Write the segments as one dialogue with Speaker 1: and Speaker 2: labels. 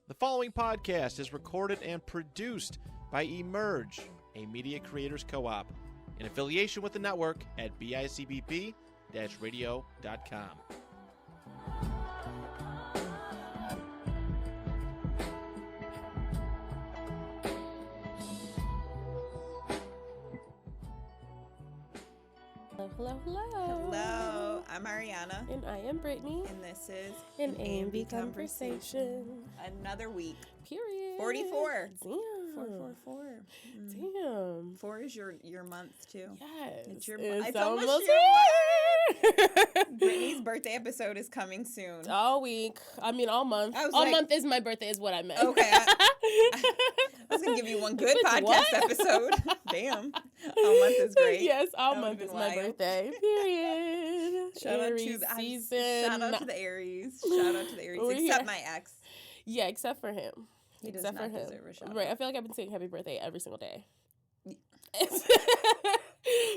Speaker 1: The following podcast is recorded and produced by Emerge, a media creators co-op, in affiliation with the network at bicbp-radio.com.
Speaker 2: Hello.
Speaker 3: Hello, I'm Ariana.
Speaker 2: And I am Brittany.
Speaker 3: And this is
Speaker 2: an A&B Conversation.
Speaker 3: Another week.
Speaker 2: Period.
Speaker 3: 44.
Speaker 2: Damn.
Speaker 3: 444.
Speaker 2: Damn.
Speaker 3: 4 is your month, too.
Speaker 2: Yes.
Speaker 3: It's
Speaker 2: almost
Speaker 3: your
Speaker 2: here.
Speaker 3: Brittany's birthday episode is coming soon.
Speaker 2: All week. I mean, all month. Month is my birthday is what I meant.
Speaker 3: Okay. I was going to give you one good podcast episode. Damn. All month is great.
Speaker 2: Yes, all month is my birthday. Period.
Speaker 3: Shout out
Speaker 2: to the
Speaker 3: Aries. Shout out to the Aries. Except my ex.
Speaker 2: Yeah, except for him.
Speaker 3: He does not deserve a shout out.
Speaker 2: Right. I feel like I've been saying happy birthday every single day.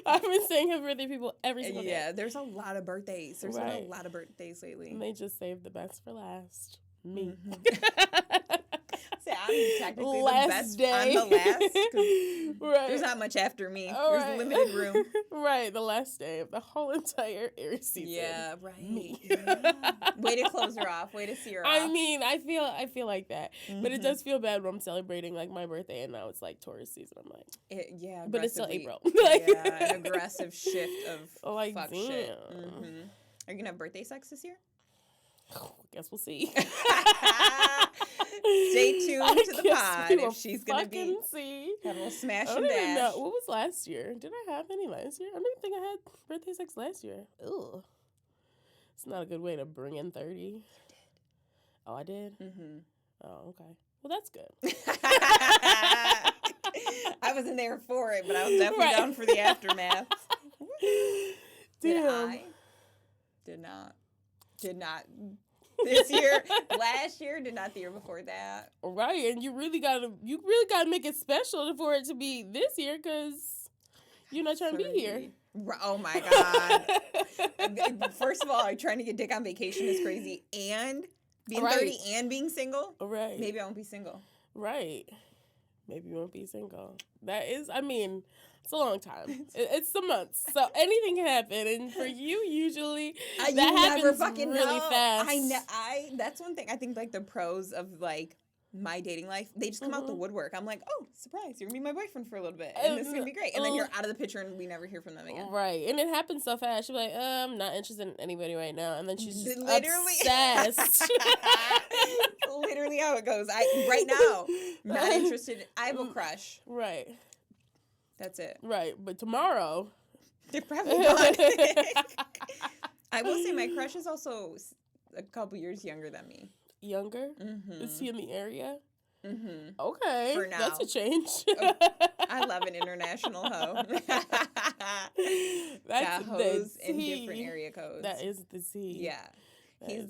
Speaker 2: I've been saying happy birthday to people every single day.
Speaker 3: Yeah, there's a lot of birthdays. There's been a lot of birthdays lately.
Speaker 2: And they just saved the best for last. Me.
Speaker 3: Mm-hmm. See, I'm technically
Speaker 2: last
Speaker 3: the best.
Speaker 2: Day.
Speaker 3: I'm the last.
Speaker 2: Right.
Speaker 3: There's not much after me. There's limited room.
Speaker 2: Right, the last day of the whole entire Aries season.
Speaker 3: Yeah, right.
Speaker 2: Me.
Speaker 3: Yeah. Way to close her off. Way to see her off.
Speaker 2: I mean, I feel like that. Mm-hmm. But it does feel bad when I'm celebrating like my birthday and now it's like Taurus season. I'm like,
Speaker 3: yeah,
Speaker 2: but it's still April.
Speaker 3: Yeah, an aggressive shift of
Speaker 2: like,
Speaker 3: fuck
Speaker 2: damn.
Speaker 3: shit. Mm-hmm. Are you gonna have birthday sex this year?
Speaker 2: Guess we'll see.
Speaker 3: Stay tuned to the pod if she's gonna be
Speaker 2: see.
Speaker 3: Have a little smash
Speaker 2: I
Speaker 3: and
Speaker 2: don't even
Speaker 3: dash.
Speaker 2: know. What was last year? Did I have any last year? I don't even think I had birthday sex last year. Ugh. It's not a good way to bring in 30. You did. Oh, I did? Mm-hmm. Oh, okay. Well, that's good.
Speaker 3: I wasn't there for it, but I was definitely down for the aftermath.
Speaker 2: Damn.
Speaker 3: Did not. This year, last year, did not the year before that.
Speaker 2: Right, and you really gotta make it special for it to be this year because you're not trying to be here.
Speaker 3: Oh my God! First of all, trying to get dick on vacation is crazy, and being 30 and being single.
Speaker 2: Right.
Speaker 3: Maybe I won't be single.
Speaker 2: Right. Maybe you won't be single. That is, I mean, it's a long time. It's some months. So anything can happen. And for you, usually, that happens really fast.
Speaker 3: That's one thing. I think, like, the pros of, like, my dating life, they just come out the woodwork. I'm like, oh, surprise, you're going to be my boyfriend for a little bit. And this is going to be great. And then you're out of the picture and we never hear from them again.
Speaker 2: Right. And it happens so fast. She'll be like, I'm not interested in anybody right now. And then she's just
Speaker 3: literally
Speaker 2: obsessed.
Speaker 3: Literally how it goes. Right now, not interested. I have a crush.
Speaker 2: Right.
Speaker 3: That's it.
Speaker 2: Right. But tomorrow,
Speaker 3: they're probably gone. I will say my crush is also a couple years younger than me.
Speaker 2: Younger? Mm-hmm. Is he in the area?
Speaker 3: Mm-hmm.
Speaker 2: Okay.
Speaker 3: For now.
Speaker 2: That's a change.
Speaker 3: I love an international hoe.
Speaker 2: That's
Speaker 3: hoes in different area codes.
Speaker 2: That is the C.
Speaker 3: Yeah. He's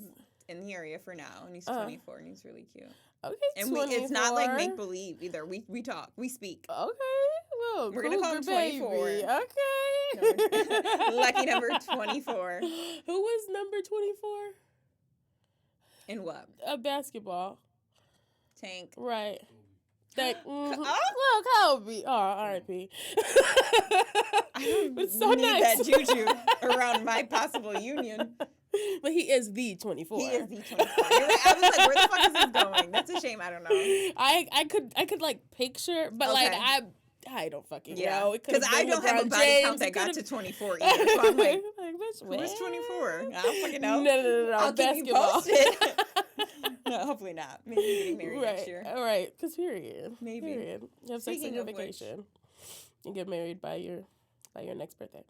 Speaker 3: in the area for now, and he's 24, and he's really cute.
Speaker 2: Okay,
Speaker 3: and it's not like make-believe either. We talk. We speak.
Speaker 2: Okay. Well,
Speaker 3: we're going to call him 24.
Speaker 2: Okay.
Speaker 3: Lucky number 24.
Speaker 2: Who was number 24?
Speaker 3: In what?
Speaker 2: Basketball.
Speaker 3: Tank.
Speaker 2: Right. Well, Kobe. Oh, R.I.P.
Speaker 3: But it's so nice. That juju around my possible union.
Speaker 2: But he is the 24.
Speaker 3: He is the 24. You're right. I was like, where the fuck is this going? That's a shame. I don't know.
Speaker 2: I could like picture, but like I don't fucking know.
Speaker 3: Because I don't have a body count that got to 24 either. So I'm like bitch, who's 24? I don't fucking know.
Speaker 2: No.
Speaker 3: I'll
Speaker 2: basketball.
Speaker 3: keep you posted. No, hopefully not. Maybe getting married next year.
Speaker 2: All right, because period.
Speaker 3: Maybe.
Speaker 2: Period. You have sex on your vacation. You get married by your next birthday.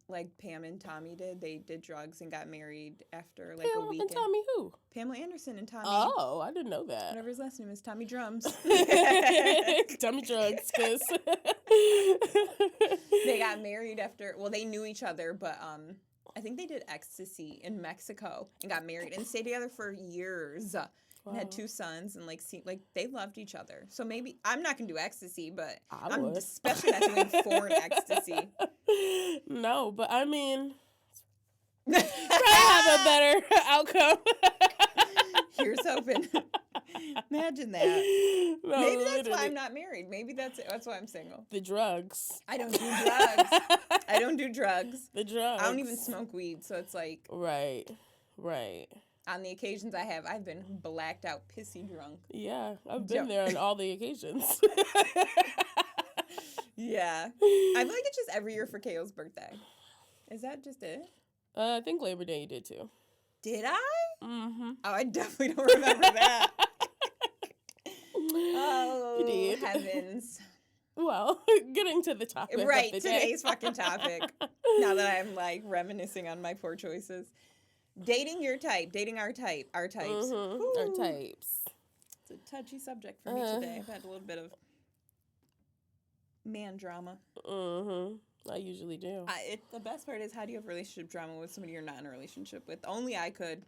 Speaker 3: Like Pam and Tommy did. They did drugs and got married after like
Speaker 2: Pam
Speaker 3: a weekend.
Speaker 2: And Tommy who?
Speaker 3: Pamela Anderson and Tommy.
Speaker 2: Oh, I didn't know that.
Speaker 3: Whatever his last name is, Tommy Drums.
Speaker 2: Tommy Drugs, because
Speaker 3: they got married after. Well, they knew each other, but I think they did ecstasy in Mexico and got married and stayed together for years. Wow. And had 2 sons and like they loved each other. So maybe I'm not gonna do ecstasy, but I'm especially not doing foreign ecstasy.
Speaker 2: No, but I mean, probably have a better outcome.
Speaker 3: Here's hoping. Imagine that.
Speaker 2: No,
Speaker 3: maybe that's
Speaker 2: literally.
Speaker 3: why I'm not married. Maybe that's why I'm single.
Speaker 2: The drugs.
Speaker 3: I don't do drugs. I don't do drugs.
Speaker 2: The drugs.
Speaker 3: I don't even smoke weed, so it's like
Speaker 2: Right.
Speaker 3: on the occasions I have, I've been blacked out, pissy drunk.
Speaker 2: Yeah, I've been there on all the occasions.
Speaker 3: Yeah. I feel like it's just every year for Kayo's birthday. Is that just it?
Speaker 2: I think Labor Day you did too.
Speaker 3: Did I?
Speaker 2: Mm-hmm.
Speaker 3: Oh, I definitely don't remember that. Oh,
Speaker 2: You did.
Speaker 3: Heavens.
Speaker 2: Well, getting to the topic.
Speaker 3: Right,
Speaker 2: of the day.
Speaker 3: today's fucking topic. Now that I'm like reminiscing on my poor choices. Dating your type, dating our type, our types.
Speaker 2: Mm-hmm. Our types.
Speaker 3: It's a touchy subject for me today. I've had a little bit of man drama.
Speaker 2: Mm-hmm. I usually do.
Speaker 3: The best part is, how do you have relationship drama with somebody you're not in a relationship with? Only I could.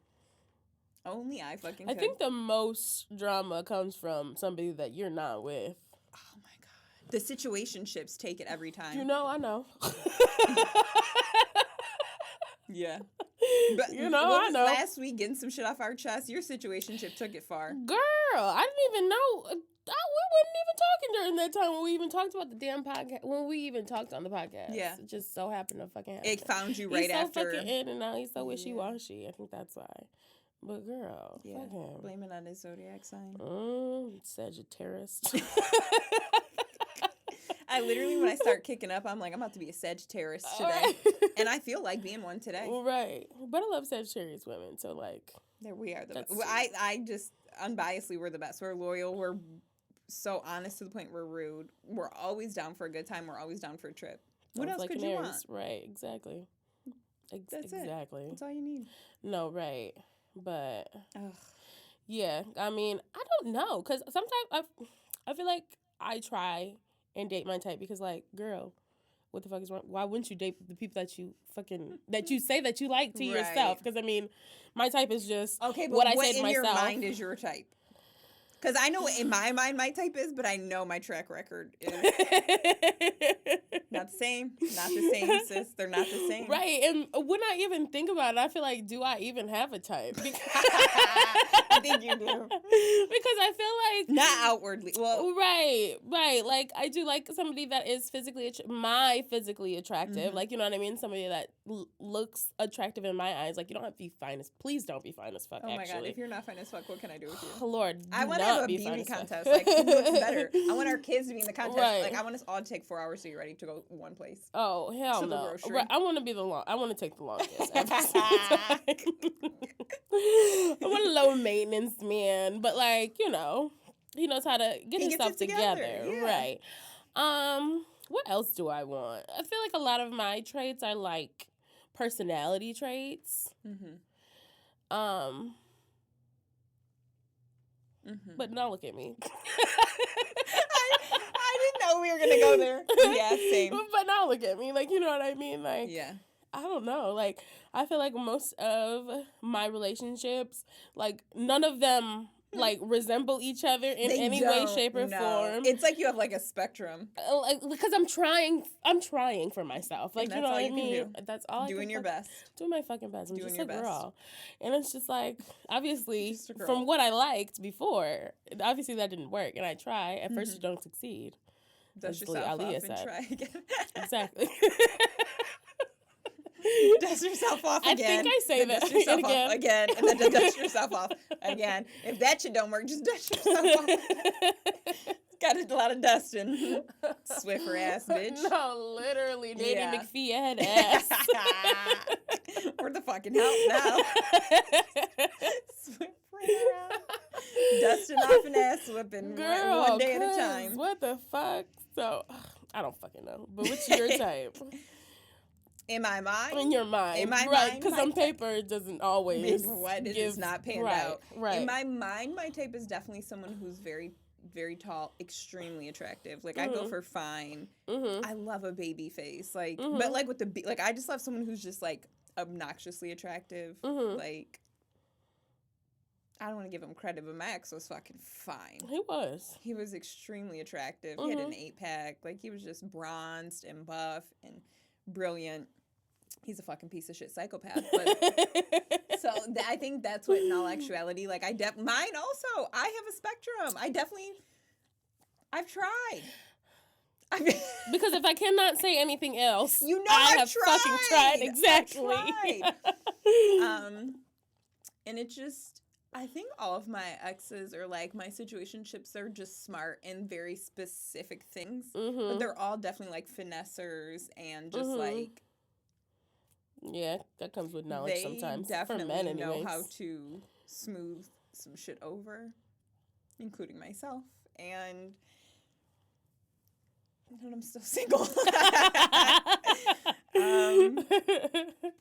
Speaker 3: Only I fucking could.
Speaker 2: I think the most drama comes from somebody that you're not with.
Speaker 3: Oh my God. The situationships take it every time.
Speaker 2: You know, I know.
Speaker 3: Yeah. But
Speaker 2: you know, I know.
Speaker 3: Last week, getting some shit off our chest, your situationship took it far.
Speaker 2: Girl, I didn't even know. We wasn't even talking during that time when we even talked about the damn podcast. When we even talked on the podcast.
Speaker 3: Yeah.
Speaker 2: It just so happened to fucking happen.
Speaker 3: It found you right
Speaker 2: he's
Speaker 3: after.
Speaker 2: He's so fucking in and out. He's so wishy-washy. I think that's why. But girl,
Speaker 3: yeah.
Speaker 2: fuck him.
Speaker 3: Blame it on his zodiac sign.
Speaker 2: Sagittarius.
Speaker 3: I literally, when I start kicking up, I'm like, I'm about to be a Sagittarius today. And I feel like being one today.
Speaker 2: Right. But I love Sagittarius women, so like.
Speaker 3: There we are the best. I just, unbiasedly, we're the best. We're loyal. We're so honest to the point we're rude. We're always down for a good time. We're always down for a trip. What else could you want?
Speaker 2: Right, exactly.
Speaker 3: That's
Speaker 2: exactly.
Speaker 3: That's all you need.
Speaker 2: No, right. But,
Speaker 3: ugh.
Speaker 2: Yeah, I mean, I don't know. Because sometimes I feel like I try and date my type because, like, girl, what the fuck is wrong? Why wouldn't you date the people that you say that you like to yourself? Because, I mean, my type is just
Speaker 3: okay, but
Speaker 2: what I say to myself.
Speaker 3: In your mind is your type? Because I know in my mind my type is, but I know my track record is not the same. Not the same, sis. They're not the same.
Speaker 2: Right. And when I even think about it, I feel like, do I even have a type?
Speaker 3: I think you do.
Speaker 2: Because I feel like...
Speaker 3: Not outwardly. Well,
Speaker 2: right. Like, I do like somebody that is physically attractive. Mm-hmm. Like, you know what I mean? Somebody that looks attractive in my eyes. Like, you don't have to be fine as... Please don't be fine as fuck,
Speaker 3: actually. Oh, my God. If you're not fine as fuck, what can I do with you?
Speaker 2: Lord,
Speaker 3: I want to have a beauty contest. Like, who looks better? I want our kids to be in the contest.
Speaker 2: Right.
Speaker 3: Like, I want us all to take 4 hours to get ready to go one place.
Speaker 2: Oh, hell
Speaker 3: to
Speaker 2: no.
Speaker 3: The grocery.
Speaker 2: Right. I want to take the longest every time. I want a low maintenance man, but like, you know, he knows how to get himself together.
Speaker 3: Yeah.
Speaker 2: Right. What else do I want? I feel like a lot of my traits are like personality traits. Mm-hmm. But now look at me.
Speaker 3: I didn't know we were gonna go there. Yeah, same.
Speaker 2: But now look at me. Like, you know what I mean? Like,
Speaker 3: yeah.
Speaker 2: I don't know. Like, I feel like most of my relationships, like, none of them, like, resemble each other in any way, shape, or form.
Speaker 3: It's like you have, like, a spectrum.
Speaker 2: Like, because I'm trying for myself. Like, you know what I mean? That's all
Speaker 3: Doing your best.
Speaker 2: Doing my fucking best. I'm
Speaker 3: doing
Speaker 2: just
Speaker 3: your
Speaker 2: a
Speaker 3: best.
Speaker 2: girl. And it's just like, obviously, from what I liked before, obviously that didn't work. And I try. At first, you don't succeed.
Speaker 3: Dust yourself off and try again.
Speaker 2: Exactly.
Speaker 3: Dust yourself off again.
Speaker 2: I think I say that
Speaker 3: dust yourself
Speaker 2: again.
Speaker 3: Off again, and then dust yourself off again. If that shit don't work, just dust yourself off. Got a lot of dusting. Swiffer ass bitch.
Speaker 2: No, literally, Danny McPhee head ass.
Speaker 3: We're the fucking help now. Swiffer around. Dusting off an ass whipping.
Speaker 2: Girl,
Speaker 3: one day at a time.
Speaker 2: What the fuck? So, I don't fucking know. But what's your type?
Speaker 3: In my mind?
Speaker 2: In your mind.
Speaker 3: In my
Speaker 2: right,
Speaker 3: mind.
Speaker 2: because on paper, it doesn't always
Speaker 3: it is not panned out.
Speaker 2: Right.
Speaker 3: In my mind, my type is definitely someone who's very, very tall, extremely attractive. Like, I go for fine. Mm-hmm. I love a baby face. Like, but like with like, I just love someone who's just like obnoxiously attractive. Mm-hmm. Like, I don't want to give him credit, but my ex was fucking fine.
Speaker 2: He was
Speaker 3: extremely attractive. Mm-hmm. He had an 8-pack. Like, he was just bronzed and buff and brilliant. He's a fucking piece of shit psychopath. But So I think that's what, in all actuality, like, mine also, I have a spectrum. I've tried.
Speaker 2: Because if I cannot say anything else,
Speaker 3: you know
Speaker 2: I
Speaker 3: I've
Speaker 2: have fucking tried. Exactly.
Speaker 3: And it just, I think all of my exes or like my situationships are just smart in very specific things, but they're all definitely like finessers and just like.
Speaker 2: Yeah, that comes with knowledge sometimes.
Speaker 3: They definitely
Speaker 2: for men anyways.
Speaker 3: know how to smooth some shit over, including myself. And I'm still single.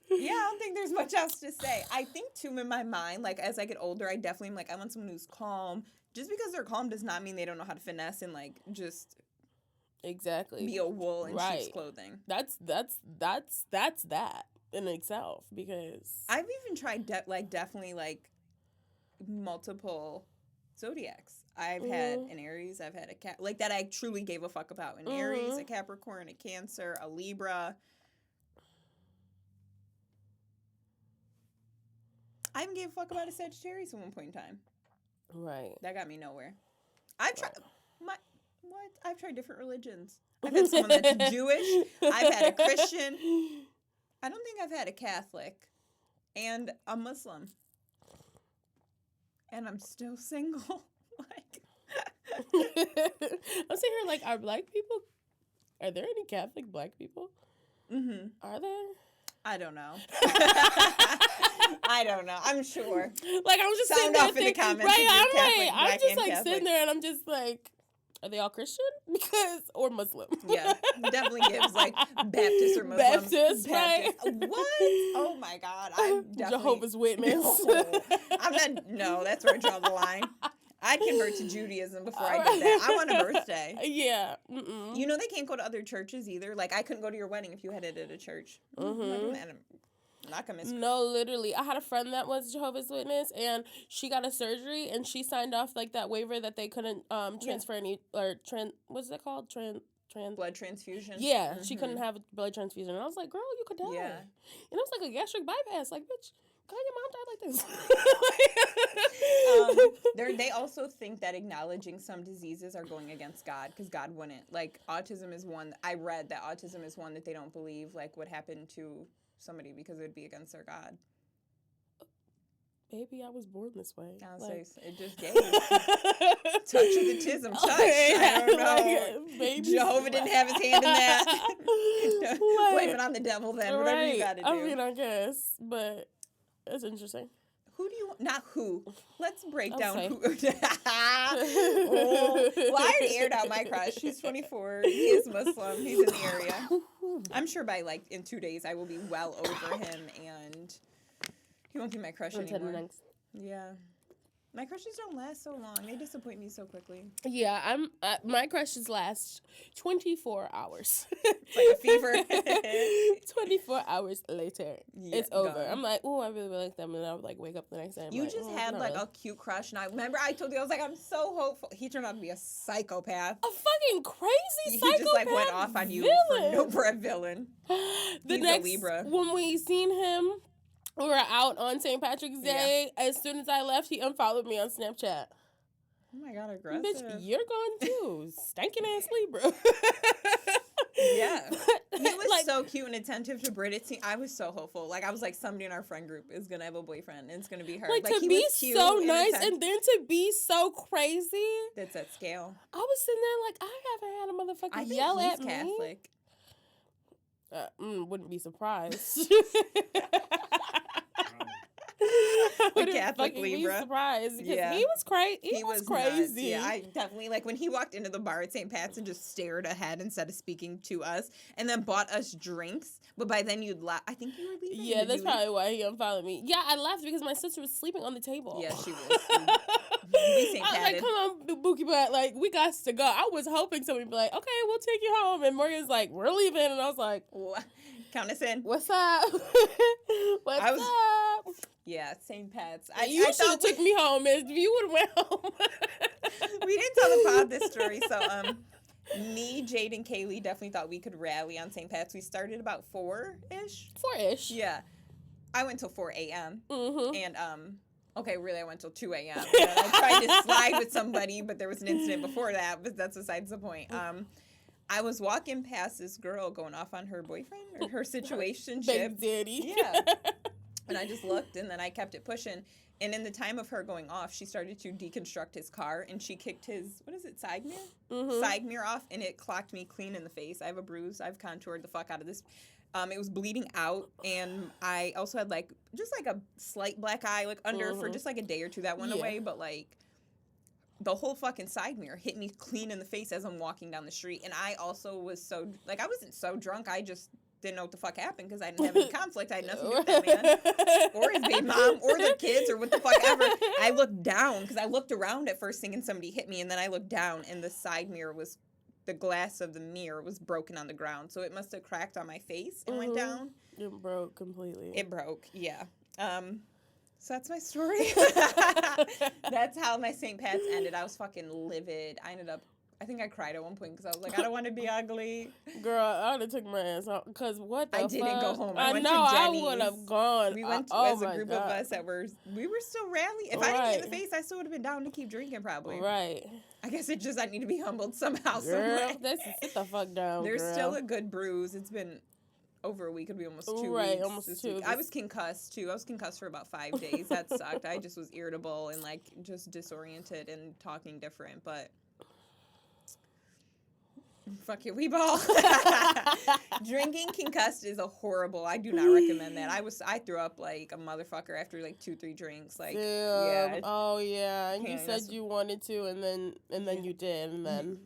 Speaker 3: Yeah, I don't think there's much else to say. I think, too, in my mind, like, as I get older, I definitely am like, I want someone who's calm. Just because they're calm does not mean they don't know how to finesse and, like, just be a wool in sheep's clothing.
Speaker 2: That's that in itself, because
Speaker 3: I've even tried, definitely, like, multiple zodiacs. I've had an Aries, I've had a Cap, like, that I truly gave a fuck about. An Aries, a Capricorn, a Cancer, a Libra. I even gave a fuck about a Sagittarius at one point in time.
Speaker 2: Right.
Speaker 3: That got me nowhere. I've tried I've tried different religions. I've had someone that's Jewish. I've had a Christian. I don't think I've had a Catholic and a Muslim. And I'm still single. Like
Speaker 2: I'm sitting here like, are there any Catholic black people? Mm-hmm. Are there?
Speaker 3: I don't know. I don't know. I'm sure.
Speaker 2: Like, I'm just
Speaker 3: sound off in the comments.
Speaker 2: Right, I'm just like Catholic. Sitting there and I'm just like, are they all Christian? Or Muslim?
Speaker 3: Yeah, definitely gives like Baptist or Muslim.
Speaker 2: Baptist, right?
Speaker 3: What? Oh my God! I'm definitely
Speaker 2: Jehovah's Witness.
Speaker 3: No, that's where I draw the line. I'd convert to Judaism before I did that. I want a birthday.
Speaker 2: Yeah.
Speaker 3: You know they can't go to other churches either. Like, I couldn't go to your wedding if you had it at a church. I'm not gonna miss.
Speaker 2: No, literally. I had a friend that was Jehovah's Witness, and she got a surgery, and she signed off like that waiver that they couldn't transfer any what's it called?
Speaker 3: Blood transfusion.
Speaker 2: Yeah, she couldn't have a blood transfusion. And I was like, girl, you could die. Yeah. And it was like a gastric bypass. Like, bitch, God, your mom died like this.
Speaker 3: They also think that acknowledging some diseases are going against God, because God wouldn't. Like, autism is one. I read that autism is one that they don't believe like would happen to somebody because it would be against their God.
Speaker 2: Baby, I was born this way.
Speaker 3: It just gave touch of the tism. Touch. I don't know.
Speaker 2: Like,
Speaker 3: Jehovah didn't have his hand in that. Blame it on the devil then. Whatever you got to do.
Speaker 2: I mean, I guess, but it's interesting.
Speaker 3: Who do you want? Not who. Let's break down who. Oh. Well, I already aired out my crush. He's 24. He is Muslim. He's in the area. I'm sure by like in 2 days I will be well over him, and he won't be my crush anymore. Yeah. My crushes don't last so long. They disappoint me so quickly.
Speaker 2: Yeah, my crushes last 24 hours.
Speaker 3: It's like a fever.
Speaker 2: 24 hours later, it's over. Gone. I'm like, oh, I really like them, and I would like wake up the next day.
Speaker 3: You just had like a cute crush, and I remember I told you I was like, I'm so hopeful. He turned out to be a psychopath.
Speaker 2: A fucking crazy psychopath.
Speaker 3: He just like went off on you for a villain.
Speaker 2: He's a Libra. When we seen him. We were out on St. Patrick's Day. Yeah. As soon as I left, he unfollowed me on Snapchat.
Speaker 3: Oh my God, aggressive.
Speaker 2: Bitch, you're gone too. Stinking ass Libra.
Speaker 3: Yeah. He was like, so cute and attentive to Brit. I was so hopeful. Like, I was like, somebody in our friend group is going to have a boyfriend, and it's going to be her.
Speaker 2: Like
Speaker 3: he
Speaker 2: to be
Speaker 3: was cute
Speaker 2: so nice and then to be so crazy.
Speaker 3: That's at scale.
Speaker 2: I was sitting there like, I haven't had a motherfucker yell at me.
Speaker 3: Catholic.
Speaker 2: Wouldn't be surprised.
Speaker 3: The Catholic Libra.
Speaker 2: Be surprised because he was crazy. He was crazy.
Speaker 3: Yeah, I definitely like when he walked into the bar at St. Pat's and just stared ahead instead of speaking to us, and then bought us drinks. But by then you'd laugh. I think you were leaving.
Speaker 2: Yeah, that's probably why he unfollowed me. Yeah, I laughed because my sister was sleeping on the table.
Speaker 3: Yeah, she was. I
Speaker 2: was like, come on, Bookie, but like we got to go. I was hoping somebody would be like, okay, we'll take you home. And Morgan's like, we're leaving, and I was like,
Speaker 3: what? Count us in.
Speaker 2: What's up? What's up?
Speaker 3: Yeah, St. Pat's.
Speaker 2: You should have took me home. If you would have went home.
Speaker 3: We didn't tell the pod this story, so me, Jade, and Kaylee definitely thought we could rally on St. Pat's. We started about 4-ish.
Speaker 2: 4-ish.
Speaker 3: Yeah. I went till 4 a.m.
Speaker 2: Mm-hmm.
Speaker 3: And okay, really, I went till 2 a.m. I tried to slide with somebody, but there was an incident before that. But that's besides the point. I was walking past this girl going off on her boyfriend or her situationship.
Speaker 2: Baby daddy.
Speaker 3: Yeah. And I just looked, and then I kept it pushing. And in the time of her going off, she started to deconstruct his car, and she kicked his, what is it, side mirror?
Speaker 2: Mm-hmm.
Speaker 3: Side mirror off, and it clocked me clean in the face. I have a bruise. I've contoured the fuck out of this. It was bleeding out, and I also had, like, just, like, a slight black eye, like, under for just, like, a day or two. That went away, but, like, the whole fucking side mirror hit me clean in the face as I'm walking down the street. And I also was so, like, I wasn't so drunk. I just didn't know what the fuck happened because I didn't have any conflict. I had nothing to do with that man or his baby mom or their kids or what the fuck ever. I looked down because I looked around at first thinking somebody hit me, and then I looked down and the side mirror was, the glass of the mirror was broken on the ground. So it must have cracked on my face and went down.
Speaker 2: It broke completely.
Speaker 3: It broke, yeah. So that's my story. That's how my St. Pat's ended. I was fucking livid. I think I cried at one point because I was like, I don't want to be ugly.
Speaker 2: Girl, I would have took my ass out because what the fuck?
Speaker 3: I didn't go home.
Speaker 2: I
Speaker 3: went
Speaker 2: know,
Speaker 3: to
Speaker 2: I
Speaker 3: Jenny's.
Speaker 2: would have gone.
Speaker 3: We went as a group of us we were still rallying. If I didn't get in the face, I still would have been down to keep drinking probably.
Speaker 2: Right.
Speaker 3: I guess it just, I need to be humbled somehow.
Speaker 2: Girl, sit the fuck down,
Speaker 3: There's
Speaker 2: girl.
Speaker 3: still a good bruise. It's been over a week. It'll be almost 2 weeks.
Speaker 2: Right, almost 2 weeks.
Speaker 3: I was concussed too. I was concussed for about 5 days. That sucked. I just was irritable and like just disoriented and talking different, but fuck your wee ball. Drinking concussed is a horrible. I do not recommend that. I threw up like a motherfucker after like 2-3 drinks. Like, yeah.
Speaker 2: Oh yeah. And you said you wanted to, and then you did, and then.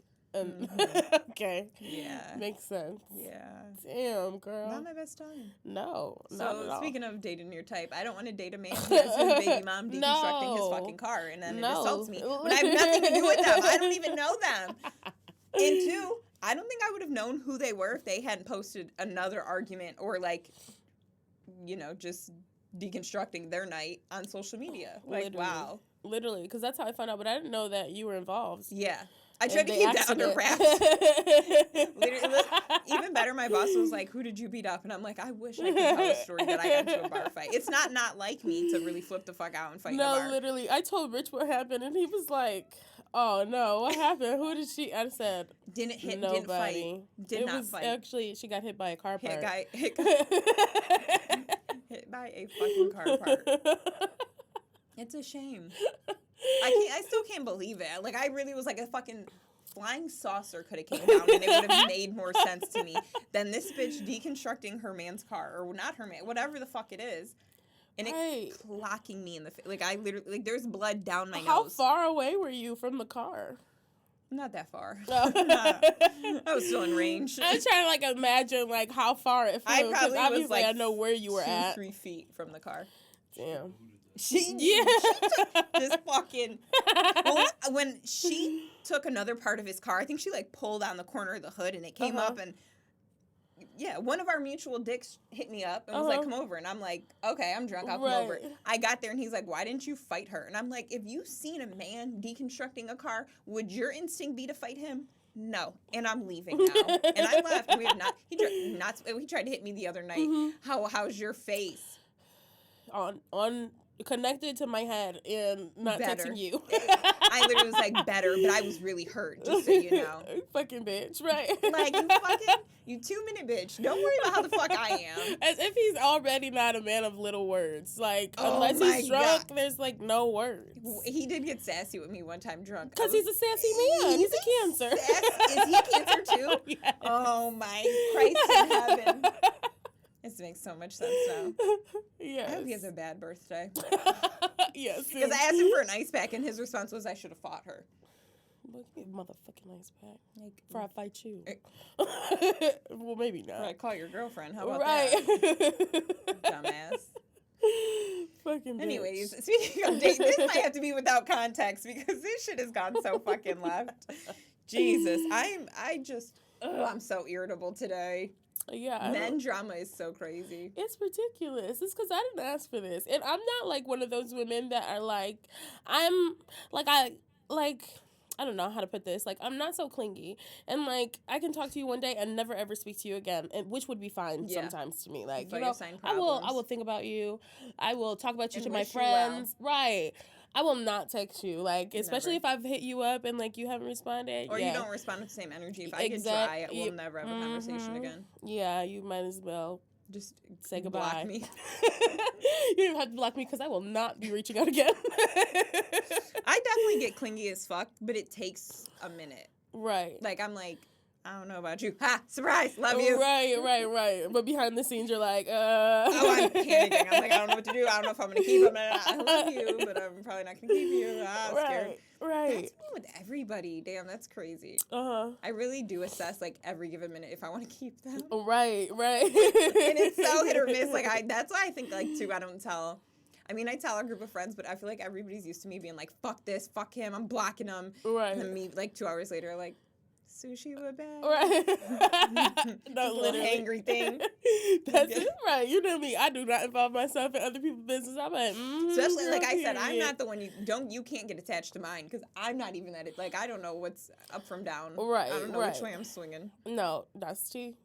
Speaker 2: Okay.
Speaker 3: Yeah.
Speaker 2: Makes sense.
Speaker 3: Yeah.
Speaker 2: Damn, girl.
Speaker 3: Not my best time.
Speaker 2: No.
Speaker 3: So speaking of dating your type, I don't want to date a man who has his baby mom deconstructing his fucking car, and then it assaults me when I have nothing to do with them. I don't even know them. And 2, I don't think I would have known who they were if they hadn't posted another argument or like, you know, just deconstructing their night on social media. Like, literally. Wow.
Speaker 2: Literally, because that's how I found out, but I didn't know that you were involved.
Speaker 3: Yeah. I tried to keep that under wraps. Literally, even better, my boss was like, who did you beat up? And I'm like, I wish I could tell a story that I got into a bar fight. It's not like me to really flip the fuck out and fight in a bar.
Speaker 2: No, literally. I told Rich what happened, and he was like, oh, no, what happened? Who did she? I said,
Speaker 3: didn't hit,
Speaker 2: nobody.
Speaker 3: didn't fight. Did not fight.
Speaker 2: Actually, she got hit by a car part.
Speaker 3: Hit by a fucking car part. It's a shame. I still can't believe it. Like, I really was like, a fucking flying saucer could have came down and it would have made more sense to me than this bitch deconstructing her man's car, or not her man, whatever the fuck it is, and it clocking me in the face. Like, I literally, like, there's blood down my nose.
Speaker 2: How far away were you from the car?
Speaker 3: Not that far. I was still in range.
Speaker 2: I'm trying to, like, imagine, like, how far it flew.
Speaker 3: I probably
Speaker 2: obviously
Speaker 3: was, like,
Speaker 2: I know where you were at.
Speaker 3: 2-3 feet from the car.
Speaker 2: Damn.
Speaker 3: She took this fucking... Well, when she took another part of his car, I think she, like, pulled on the corner of the hood, and it came up, and... Yeah, one of our mutual dicks hit me up and was like, come over. And I'm like, okay, I'm drunk. I'll come over. I got there and he's like, why didn't you fight her? And I'm like, if you've seen a man deconstructing a car, would your instinct be to fight him? No. And I'm leaving now. And I left. And we have not. He tried to hit me the other night. How's your face?
Speaker 2: On connected to my head and not texting you.
Speaker 3: I literally was like, better, but I was really hurt, just so you know.
Speaker 2: Fucking bitch, right?
Speaker 3: Like, you 2-minute bitch. Don't worry about how the fuck I am.
Speaker 2: As if he's already not a man of little words. Like, unless he's drunk, there's, like, no words.
Speaker 3: He did get sassy with me one time drunk.
Speaker 2: Because he's a sassy man. He's a Cancer.
Speaker 3: Is he Cancer, too?
Speaker 2: Yes.
Speaker 3: Oh, my Christ in heaven. This makes so much sense now.
Speaker 2: Yes.
Speaker 3: I hope he has a bad birthday.
Speaker 2: Yes.
Speaker 3: Because I asked him for an ice pack, and his response was, I should have fought her.
Speaker 2: Well, give me a motherfucking ice pack.
Speaker 3: Like,
Speaker 2: before I fight you. Well, maybe not.
Speaker 3: I call your girlfriend. How about that? Dumbass.
Speaker 2: Fucking bitch.
Speaker 3: Anyways, speaking of dating, this might have to be without context, because this shit has gone so fucking left. Jesus. I'm so irritable today.
Speaker 2: Yeah,
Speaker 3: men drama is so crazy.
Speaker 2: It's ridiculous. It's because I didn't ask for this, and I'm not like one of those women that are like, I'm like I don't know how to put this. Like, I'm not so clingy. And, like, I can talk to you one day and never ever speak to you again, and which would be fine sometimes to me. Like, you know, I will think about you. I will talk about you to my friends. Right. I will not text you, like, especially if I've hit you up and, like, you haven't responded.
Speaker 3: Or you don't respond with the same energy. If I get dry, we'll never have a conversation again.
Speaker 2: Yeah, you might as well
Speaker 3: just
Speaker 2: say goodbye.
Speaker 3: Block me.
Speaker 2: You don't have to block me because I will not be reaching out again.
Speaker 3: I definitely get clingy as fuck, but it takes a minute.
Speaker 2: Right.
Speaker 3: Like, I'm like, I don't know about you. Ha! Surprise! Love you.
Speaker 2: Right. But behind the scenes, you're like,
Speaker 3: Oh, I'm panicking. I'm like, I don't know what to do. I don't know if I'm going to keep him. I love you, but I'm probably not going to keep you. I'm scared.
Speaker 2: Right.
Speaker 3: That's me with everybody. Damn, that's crazy. I really do assess, like, every given minute if I want to keep them.
Speaker 2: Right.
Speaker 3: And it's so hit or miss. Like, that's why I think, like, too, I tell a group of friends, but I feel like everybody's used to me being like, fuck this, fuck him, I'm blocking him.
Speaker 2: Right.
Speaker 3: And then me, like, 2 hours later, like, sushi with bag.
Speaker 2: Right.
Speaker 3: No, little angry thing.
Speaker 2: That's it. Right. You know me. I do not involve myself in other people's business. I'm like,
Speaker 3: especially like I said, I'm not the one you can't get attached to mine because I'm not even that. Like, I don't know what's up from down.
Speaker 2: Right.
Speaker 3: I don't know which way I'm swinging.
Speaker 2: No, that's tea.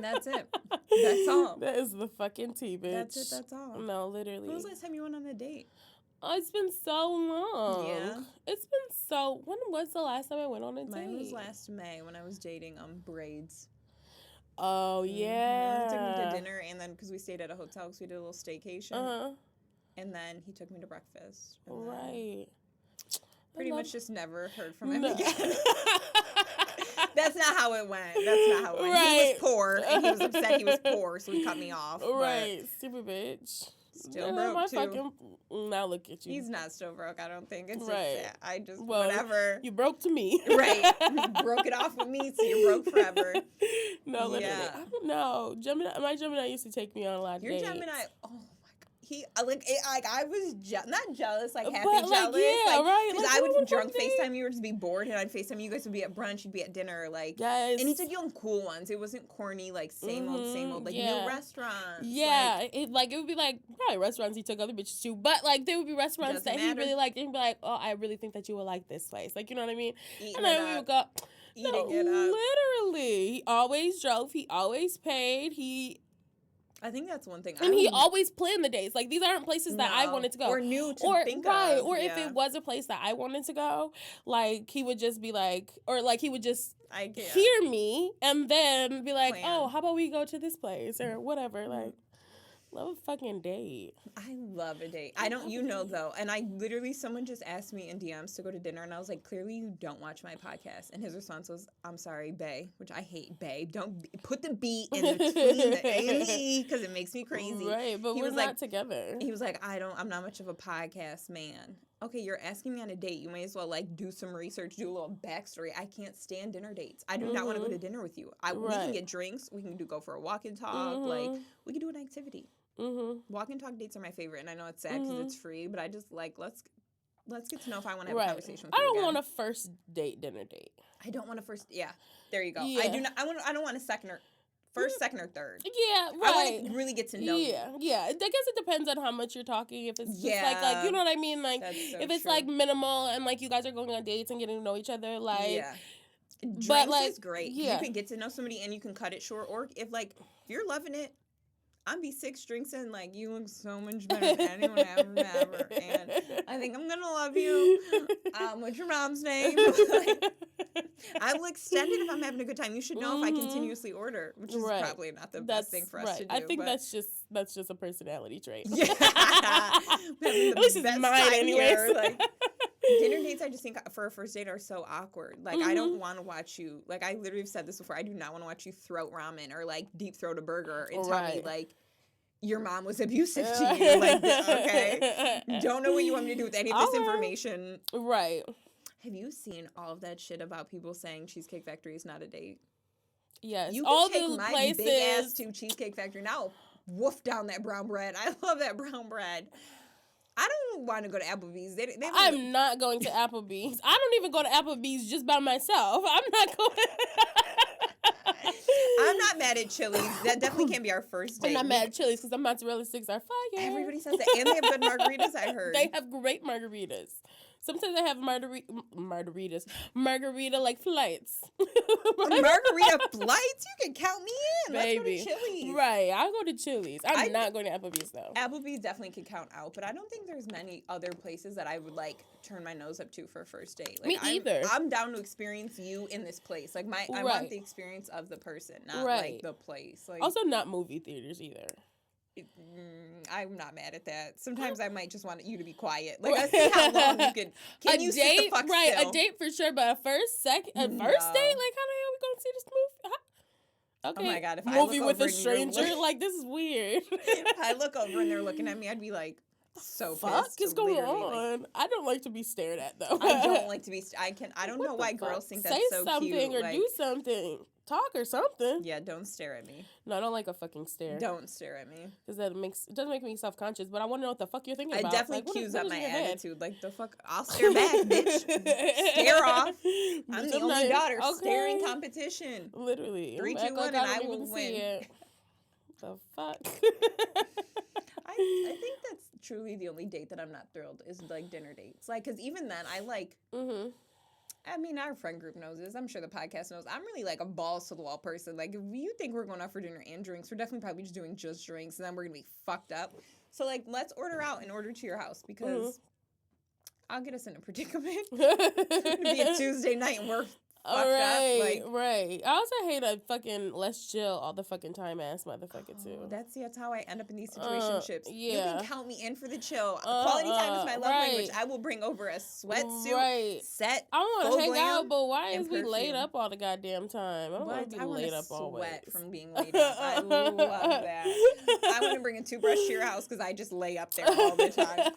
Speaker 3: That's it. That's all.
Speaker 2: That is the fucking tea, bitch.
Speaker 3: That's it. That's all.
Speaker 2: No, literally.
Speaker 3: When was the last time you went on a date?
Speaker 2: Oh, it's been so long.
Speaker 3: Yeah.
Speaker 2: It's been so... When was the last time I went on a date?
Speaker 3: Mine was last May when I was dating Braids.
Speaker 2: Oh, yeah.
Speaker 3: He took me to dinner, and then, because we stayed at a hotel, because we did a little staycation. And then he took me to breakfast.
Speaker 2: Right.
Speaker 3: Pretty much just never heard from him again. That's not how it went. Right. He was poor, and he was upset he was poor, so he cut me off.
Speaker 2: Right. Stupid bitch.
Speaker 3: Still broke, too.
Speaker 2: Now look at you.
Speaker 3: He's not still broke, I don't think. It's just,
Speaker 2: well,
Speaker 3: whatever.
Speaker 2: You broke to me.
Speaker 3: Right. You broke it off with me, so you're broke forever.
Speaker 2: No, literally. Yeah. I don't know. My Gemini used to take me on a lot of dates.
Speaker 3: Your Gemini, oh, I was not jealous, like happy
Speaker 2: but,
Speaker 3: jealous.
Speaker 2: Yeah, right.
Speaker 3: Because I would drunk FaceTime you or just be bored, and I'd FaceTime you guys would be at brunch, you'd be at dinner, like.
Speaker 2: Yes.
Speaker 3: And he took you on cool ones. It wasn't corny, like same old, like new restaurants.
Speaker 2: Yeah, it would be like probably restaurants he took other bitches to, but like there would be restaurants that he really liked, and he'd be like, oh, I really think that you would like this place, like, you know what I mean? And then we would go.
Speaker 3: Eating it up.
Speaker 2: Literally, he always drove. He always paid.
Speaker 3: I think that's one thing.
Speaker 2: And he always planned the dates. Like, these aren't places that I wanted to go.
Speaker 3: Or knew to think of.
Speaker 2: Right. Or if it was a place that I wanted to go, like, he would just be like, or like, he would just hear me and then be like, oh, how about we go to this place or whatever. Like, love a fucking date.
Speaker 3: I love a date. Though. And someone just asked me in DMs to go to dinner, and I was like, clearly you don't watch my podcast. And his response was, I'm sorry, bae, which I hate, bae. Don't put the B in between the A and the E because it makes me crazy.
Speaker 2: Right, but we're not together.
Speaker 3: He was like, I'm not much of a podcast man. Okay, you're asking me on a date. You may as well, like, do some research, do a little backstory. I can't stand dinner dates. I do not want to go to dinner with you. We can get drinks. We can go for a walk and talk. Like, we can do an activity. Walk and talk dates are my favorite, and I know it's sad because it's free, but I just like let's get to know if I want to have a conversation with you.
Speaker 2: I don't want a first date dinner date.
Speaker 3: I don't want a first. Yeah, there you go. Yeah. I do not. I don't want a second or second or third.
Speaker 2: Yeah, right.
Speaker 3: I want to really get to know you.
Speaker 2: Yeah. I guess it depends on how much you're talking. If it's just like you know what I mean. Like if it's like minimal and like you guys are going on dates and getting to know each other, like
Speaker 3: drinks is great. Yeah. You can get to know somebody and you can cut it short. Or if you're loving it. I'll be 6 drinks in, like, you look so much better than anyone ever. And I think I'm going to love you. What's your mom's name? I will extend it if I'm having a good time. You should know if I continuously order, which is probably not the best thing for us to do.
Speaker 2: I think that's just a personality trait.
Speaker 3: Yeah.
Speaker 2: At least it's mine anyways.
Speaker 3: Dinner dates, I just think, for a first date are so awkward. Like, I don't want to watch you. Like, I literally have said this before. I do not want to watch you throat ramen or, like, deep throat a burger and tell me, like, your mom was abusive to you. Like, okay. Don't know what you want me to do with any of this information.
Speaker 2: Right.
Speaker 3: Have you seen all of that shit about people saying Cheesecake Factory is not a date?
Speaker 2: Yes.
Speaker 3: You can take my big ass to Cheesecake Factory. Now, woof down that brown bread. I love that brown bread. I don't want to go to Applebee's.
Speaker 2: I'm not going to Applebee's. I don't even go to Applebee's just by myself. I'm not going.
Speaker 3: I'm not mad at Chili's. That definitely can't be our first date.
Speaker 2: I'm not mad at Chili's because the mozzarella sticks are fire.
Speaker 3: Everybody says that. And they have good margaritas, I heard.
Speaker 2: They have great margaritas. Sometimes I have margarita like flights.
Speaker 3: Margarita flights? You can count me in.
Speaker 2: Baby.
Speaker 3: Let's go to Chili's.
Speaker 2: Right, I'll go to Chili's. I'm not going to Applebee's though.
Speaker 3: Applebee's definitely could count out, but I don't think there's many other places that I would like turn my nose up to for a first date. Like,
Speaker 2: Me either.
Speaker 3: I'm down to experience you in this place. Like I want the experience of the person, not like the place. Like
Speaker 2: also not movie theaters either.
Speaker 3: I'm not mad at that. Sometimes I might just want you to be quiet. Like, I see how long you could. Can you sit the fuck still?
Speaker 2: A date for sure, but a first date? Like, how the hell we gonna see this movie? Okay.
Speaker 3: Oh my God, if
Speaker 2: movie
Speaker 3: I look
Speaker 2: with
Speaker 3: over
Speaker 2: a stranger, like, this is weird.
Speaker 3: If I look over and they're looking at me, I'd be like, so
Speaker 2: fuck
Speaker 3: pissed.
Speaker 2: is going on? I don't like to be stared at though.
Speaker 3: I don't like to be. I don't know why girls think that's so cute.
Speaker 2: Say something or do something. Talk or something.
Speaker 3: Yeah, don't stare at me.
Speaker 2: No, I don't like a fucking stare.
Speaker 3: Don't stare at me.
Speaker 2: Because it doesn't make me self-conscious, but I want to know what the fuck you're thinking about.
Speaker 3: It definitely cues up my attitude. Like, the fuck, I'll stare back, bitch. Stare off. I'm the only daughter. Okay. Staring competition.
Speaker 2: Literally.
Speaker 3: 3, 2, 1, and I will win.
Speaker 2: The fuck?
Speaker 3: I think that's truly the only date that I'm not thrilled is, like, dinner dates. Like, because even then, I like... Mm-hmm. I mean, our friend group knows this. I'm sure the podcast knows. I'm really like a balls to the wall person. Like, if you think we're going out for dinner and drinks, we're definitely probably just doing just drinks, and then we're going to be fucked up. So, like, let's order out and order to your house because I'll get us in a predicament. It'll be a Tuesday night and we're fucked up. Like,
Speaker 2: right. I also hate a fucking let's chill all the fucking time ass motherfucker too.
Speaker 3: That's how I end up in these situationships.
Speaker 2: Yeah.
Speaker 3: You can count me in for the chill. Quality time is my love language. I will bring over a sweatsuit, set.
Speaker 2: I want to hang out, but why is we laid up all the goddamn time? I don't want to be laid up always.
Speaker 3: Sweat from being laid up. I love that. I want to bring a toothbrush to your house because I just lay up there all the time.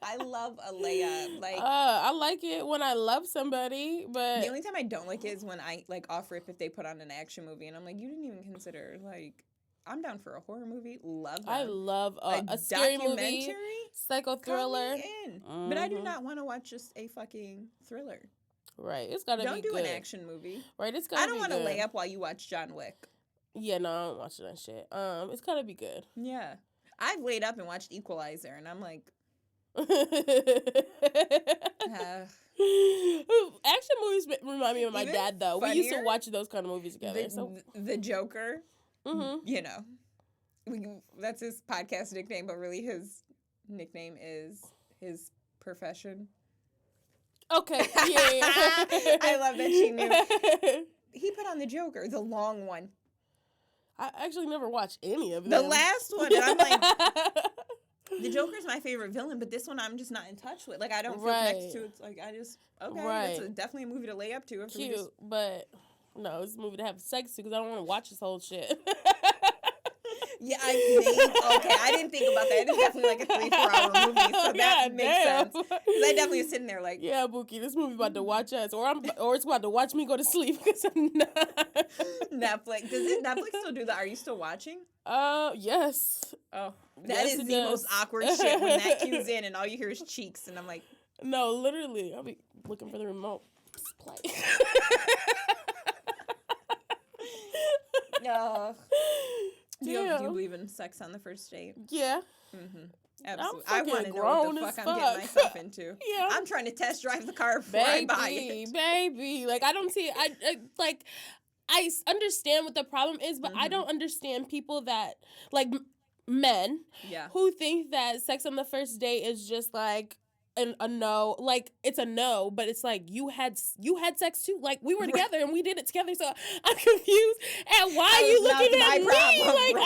Speaker 3: I love a layup. Like
Speaker 2: I like it when I love somebody, but
Speaker 3: the only time I don't like it is when I like off rip if they put on an action movie and I'm like, you didn't even consider. Like, I'm down for a horror movie. Love them.
Speaker 2: I love a scary movie, psycho thriller.
Speaker 3: But I do not want to watch just a fucking thriller.
Speaker 2: Right, it's gotta be good.
Speaker 3: Don't do an action movie.
Speaker 2: Right, it's gotta be good.
Speaker 3: I don't want to lay up while you watch John Wick.
Speaker 2: Yeah, no, I don't watch that shit. It's gotta be good.
Speaker 3: Yeah, I've laid up and watched Equalizer, and I'm like.
Speaker 2: Action movies remind me of my dad, though.
Speaker 3: Funnier,
Speaker 2: we used to watch those kind of movies together.
Speaker 3: The Joker, you know, that's his podcast nickname, but really his nickname is his profession.
Speaker 2: Okay, yeah.
Speaker 3: I love that she knew. He put on the Joker, the long one.
Speaker 2: I actually never watched any of them.
Speaker 3: The last one, and I'm like... The Joker's my favorite villain, but this one I'm just not in touch with. Like, I don't feel connected to it. It's like, I just, it's definitely a movie to lay up to.
Speaker 2: Cute, but no, it's a movie to have sex to because I don't want to watch this whole shit.
Speaker 3: Yeah, I didn't think about that. It's definitely like a 3-4 hour movie, so that makes sense. Because I definitely was sitting there like,
Speaker 2: yeah, Bookie, this movie's about to watch us, or it's about to watch me go to sleep because I'm not.
Speaker 3: Netflix. Does Netflix still do that? Are you still watching?
Speaker 2: Yes.
Speaker 3: Oh, that is the most awkward shit when that cues in and all you hear is cheeks, and I'm like,
Speaker 2: no, literally, I'll be looking for the remote. Play.
Speaker 3: Do you believe in sex on the first date?
Speaker 2: Yeah.
Speaker 3: Mm-hmm. Absolutely. I want to know what the fuck I'm getting myself into.
Speaker 2: Yeah.
Speaker 3: I'm trying to test drive the car before I buy it.
Speaker 2: Baby. Like, I don't see... I understand what the problem is, but I don't understand people that... Like, men who think that sex on the first date is just, like... a no, like it's a no, but it's like you had sex too. Like we were together and we did it together. So I'm confused. And why are you looking at me? Like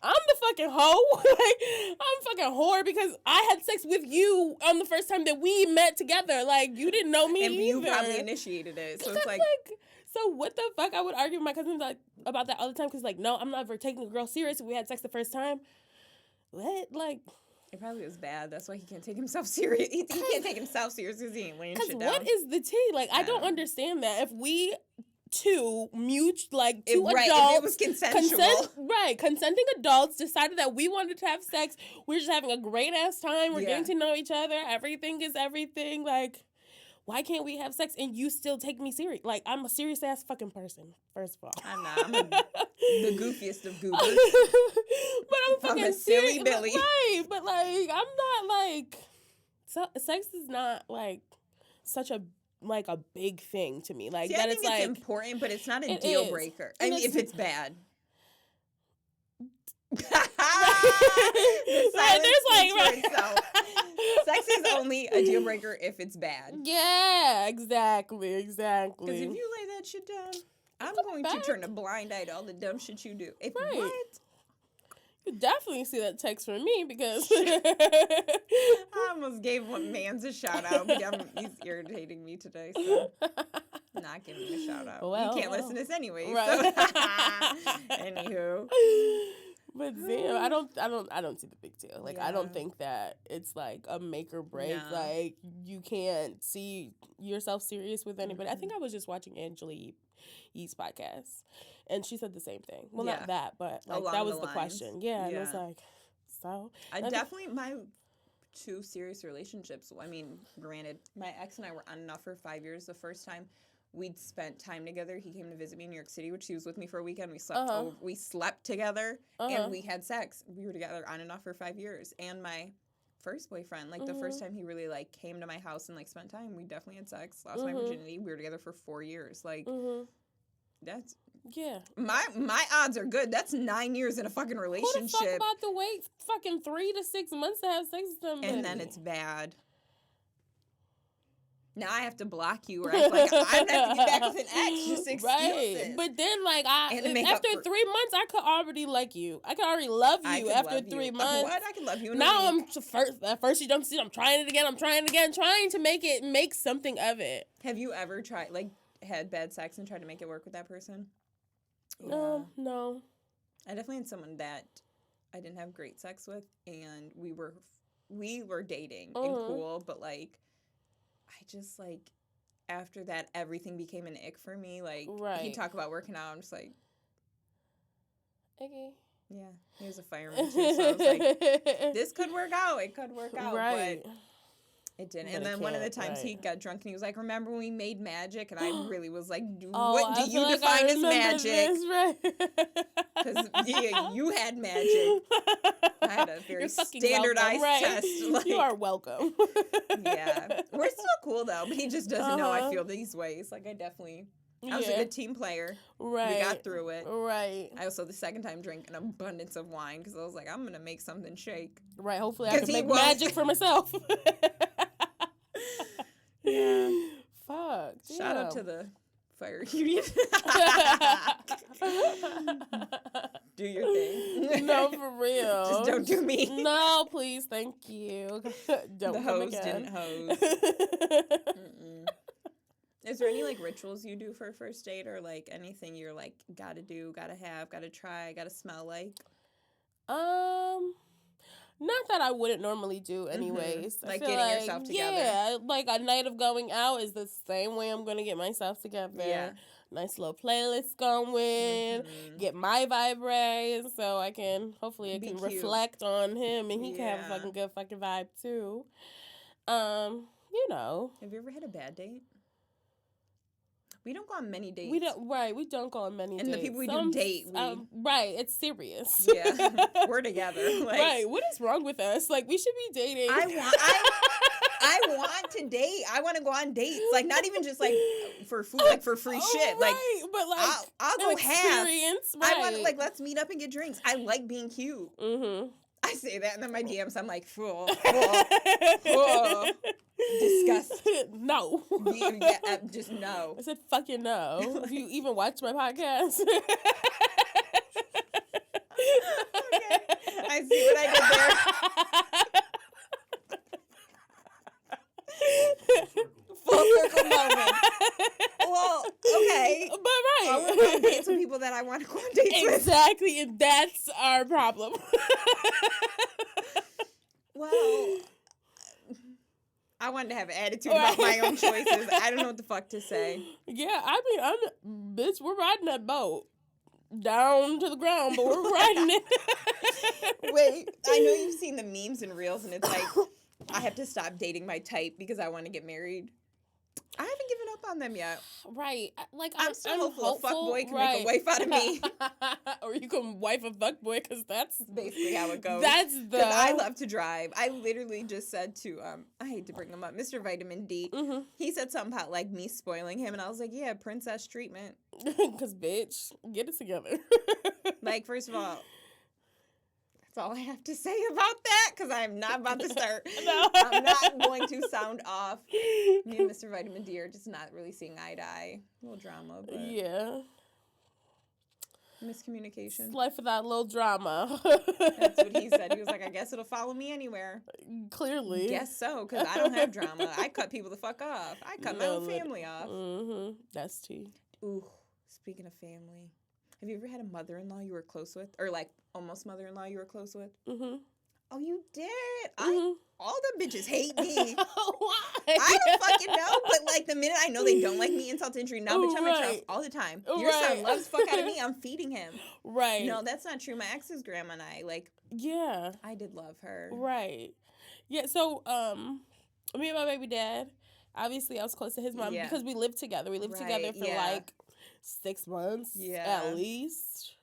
Speaker 2: I'm the fucking hoe. Like I'm fucking whore because I had sex with you on the first time that we met together. Like you didn't know me,
Speaker 3: and
Speaker 2: either.
Speaker 3: You probably initiated it. So it's like
Speaker 2: so what the fuck? I would argue with my cousins about that all the time because like no, I'm not ever taking a girl serious if we had sex the first time. What like.
Speaker 3: It probably was bad. That's why he can't take himself serious. He can't take himself serious because he ain't laying shit down.
Speaker 2: What is the tea? Like, I don't understand that. If we two adults,
Speaker 3: if it was consensual.
Speaker 2: Consenting adults decided that we wanted to have sex. We're just having a great ass time. We're getting to know each other. Everything is everything. Like, why can't we have sex and you still take me serious? Like, I'm a serious ass fucking person, first of all.
Speaker 3: I'm not. I'm the goofiest of goobers.
Speaker 2: But I'm fucking
Speaker 3: a silly Billy.
Speaker 2: Right, but like, I'm not like sex is not like such a big thing to me. Like,
Speaker 3: see,
Speaker 2: that
Speaker 3: I think
Speaker 2: it's like
Speaker 3: important, but it's not a deal breaker. I mean, if it's bad. The silence speaks for itself. Sex is only a deal breaker if it's bad.
Speaker 2: Yeah, exactly.
Speaker 3: Because if you lay that shit down, I'm going to turn a blind eye to all the dumb shit you do. What?
Speaker 2: You definitely see that text from me because
Speaker 3: I almost gave one man's a shout out, but he's irritating me today, so not giving him a shout out. Well, you can't listen to this anyway. Right. So. Anywho.
Speaker 2: But damn, I don't see the big deal. Like, I don't think that it's like a make or break. No. Like, you can't see yourself serious with anybody. I think I was just watching Angela Yee's podcast, and she said the same thing. Well, not that, but like that was the question. Yeah, and it's like, so.
Speaker 3: I definitely, my 2 serious relationships, I mean, granted, my ex and I were on and off for 5 years. The first time we'd spent time together, he came to visit me in New York City, which he was with me for a weekend. We slept together, and we had sex. We were together on and off for 5 years. And my first boyfriend, like, the first time he really, like, came to my house and, like, spent time, we definitely had sex. Lost my virginity. We were together for 4 years. Like, that's...
Speaker 2: Yeah.
Speaker 3: My odds are good. That's 9 years in a fucking relationship.
Speaker 2: Who the fuck about to wait fucking 3 to 6 months to have sex with somebody?
Speaker 3: And then it's bad. Now I have to block you, or I have to get back with an ex, just excuses.
Speaker 2: Right. But then, like, after 3 months, I could already like you. I could already love you after 3 months.
Speaker 3: What? I could love you in
Speaker 2: now a week. At first you don't see it. I'm trying it again. Trying to make something of it.
Speaker 3: Have you ever tried, like, had bad sex and tried to make it work with that person?
Speaker 2: No.
Speaker 3: I definitely had someone that I didn't have great sex with, and we were dating and cool, but, like, I just, like, after that, everything became an ick for me. Like, he'd talk about working out. I'm just like,
Speaker 2: okay.
Speaker 3: Yeah, he was a fireman, too, so I was like, this could work out. It could work out, but it didn't. And then one of the times he got drunk, and he was like, remember when we made magic? And I really was like, what do you define as magic? Because you had magic. I had a very standardized test. Like,
Speaker 2: you are welcome.
Speaker 3: Yeah. We're still cool, though, but he just doesn't know I feel these ways. Like, I was a good team player. Right. We got through it.
Speaker 2: Right.
Speaker 3: I also, the second time, drank an abundance of wine because I was like, I'm going to make something shake.
Speaker 2: Right. Hopefully I can make magic for myself.
Speaker 3: Yeah.
Speaker 2: Fuck.
Speaker 3: Shout out to the fire union. Do your thing.
Speaker 2: No, for real.
Speaker 3: Just don't do me.
Speaker 2: No, please. Thank you. Don't
Speaker 3: the hose didn't hose. Is there any, like, rituals you do for a first date, or, like, anything you're like, gotta do, gotta have, gotta try, gotta smell like?
Speaker 2: Not that I wouldn't normally do anyways.
Speaker 3: Like getting yourself together.
Speaker 2: Yeah, like a night of going out is the same way I'm going to get myself together.
Speaker 3: Yeah.
Speaker 2: Nice little playlist going, get my vibe right, so I can, hopefully I can reflect on him and he can have a fucking good fucking vibe too. You know.
Speaker 3: Have you ever had a bad date? We don't go on many dates.
Speaker 2: We don't go on many dates.
Speaker 3: And the people we do date,
Speaker 2: it's serious.
Speaker 3: Yeah, we're together. Like,
Speaker 2: right, what is wrong with us? Like, we should be dating.
Speaker 3: I want to date. I want to go on dates. Like, not even just, like, for food, like, for free shit. Like,
Speaker 2: but, like,
Speaker 3: I'll go half.
Speaker 2: Right.
Speaker 3: I want to, like, let's meet up and get drinks. I like being cute. Mm-hmm. I say that, and then my DMs, I'm like, fool. Disgust.
Speaker 2: No.
Speaker 3: Yeah, just no.
Speaker 2: I said fucking no. If you even watch my podcast.
Speaker 3: Okay. I see what I did there. Full circle moment. Well, okay.
Speaker 2: But right.
Speaker 3: I want to go on dates with people that I want to go on dates with.
Speaker 2: Exactly, and that's our problem.
Speaker 3: Well, I wanted to have an attitude about my own choices. I don't know what the fuck to say.
Speaker 2: Yeah, I mean, bitch, we're riding that boat down to the ground, but we're riding it.
Speaker 3: Wait, I know you've seen the memes and reels, and it's like, I have to stop dating my type because I want to get married. I haven't given up on them yet.
Speaker 2: Right. Like,
Speaker 3: I'm still hopeful a fuckboy can
Speaker 2: right.
Speaker 3: make a wife out of me.
Speaker 2: Or you can wife a fuckboy, because that's
Speaker 3: basically how it goes.
Speaker 2: That's
Speaker 3: because I love to drive. I literally just said to I hate to bring him up, Mr. Vitamin D.
Speaker 2: Mm-hmm.
Speaker 3: He said something about like me spoiling him, and I was like, yeah, princess treatment.
Speaker 2: Because bitch, get it together.
Speaker 3: Like, first of all, that's all I have to say about that, because I'm not about to start.
Speaker 2: No.
Speaker 3: I'm not going to sound off. Me and Mr. Vitamin D are just not really seeing eye to eye. A little drama, but
Speaker 2: Yeah.
Speaker 3: Miscommunication.
Speaker 2: It's life without a little drama.
Speaker 3: That's what he said. He was like, I guess it'll follow me anywhere.
Speaker 2: Clearly.
Speaker 3: Guess so, because I don't have drama. I cut people the fuck off. I cut my own family off.
Speaker 2: Mm-hmm. That's tea.
Speaker 3: Ooh, speaking of family, have you ever had a mother-in-law you were close with? Or like almost mother-in-law you were close with?
Speaker 2: Mm-hmm.
Speaker 3: Oh, you did?
Speaker 2: Mm-hmm.
Speaker 3: All them bitches hate me.
Speaker 2: Why?
Speaker 3: I don't fucking know, but like the minute I know they don't like me, insult to injury. No, bitch, I'm at your house all the time. Your son loves the fuck out of me. I'm feeding him.
Speaker 2: Right.
Speaker 3: No, that's not true. My ex's grandma and I, like,
Speaker 2: yeah,
Speaker 3: I did love her.
Speaker 2: Right. Yeah. So, me and my baby dad, obviously, I was close to his mom because we lived together. We lived together for like 6 months, at least.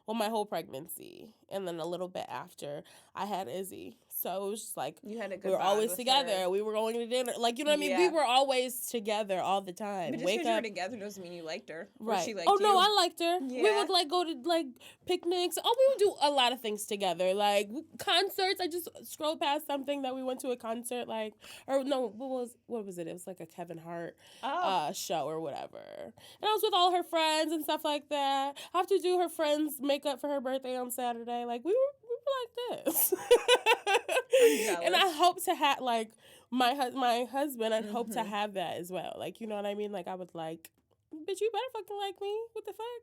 Speaker 2: Well, my whole pregnancy, and then a little bit after I had Izzy. So it was just like,
Speaker 3: you had a good
Speaker 2: we were always together.
Speaker 3: Her.
Speaker 2: We were going to dinner. Like, you know what I mean? We were always together all the time.
Speaker 3: But just because you were together doesn't mean you liked her.
Speaker 2: Right.
Speaker 3: Or she liked
Speaker 2: you.
Speaker 3: No,
Speaker 2: I liked her. Yeah. We would, like, go to, like, picnics. Oh, we would do a lot of things together. Like, concerts. I just scrolled past something that we went to a concert, like, or no, what was it? It was, like, a Kevin Hart show or whatever. And I was with all her friends and stuff like that. I have to do her friend's makeup for her birthday on Saturday. Like, we were like this. And I hope to have, like, my husband, I'd hope to have that as well. Like, you know what I mean? Like, I would like, bitch, you better fucking like me. What the fuck?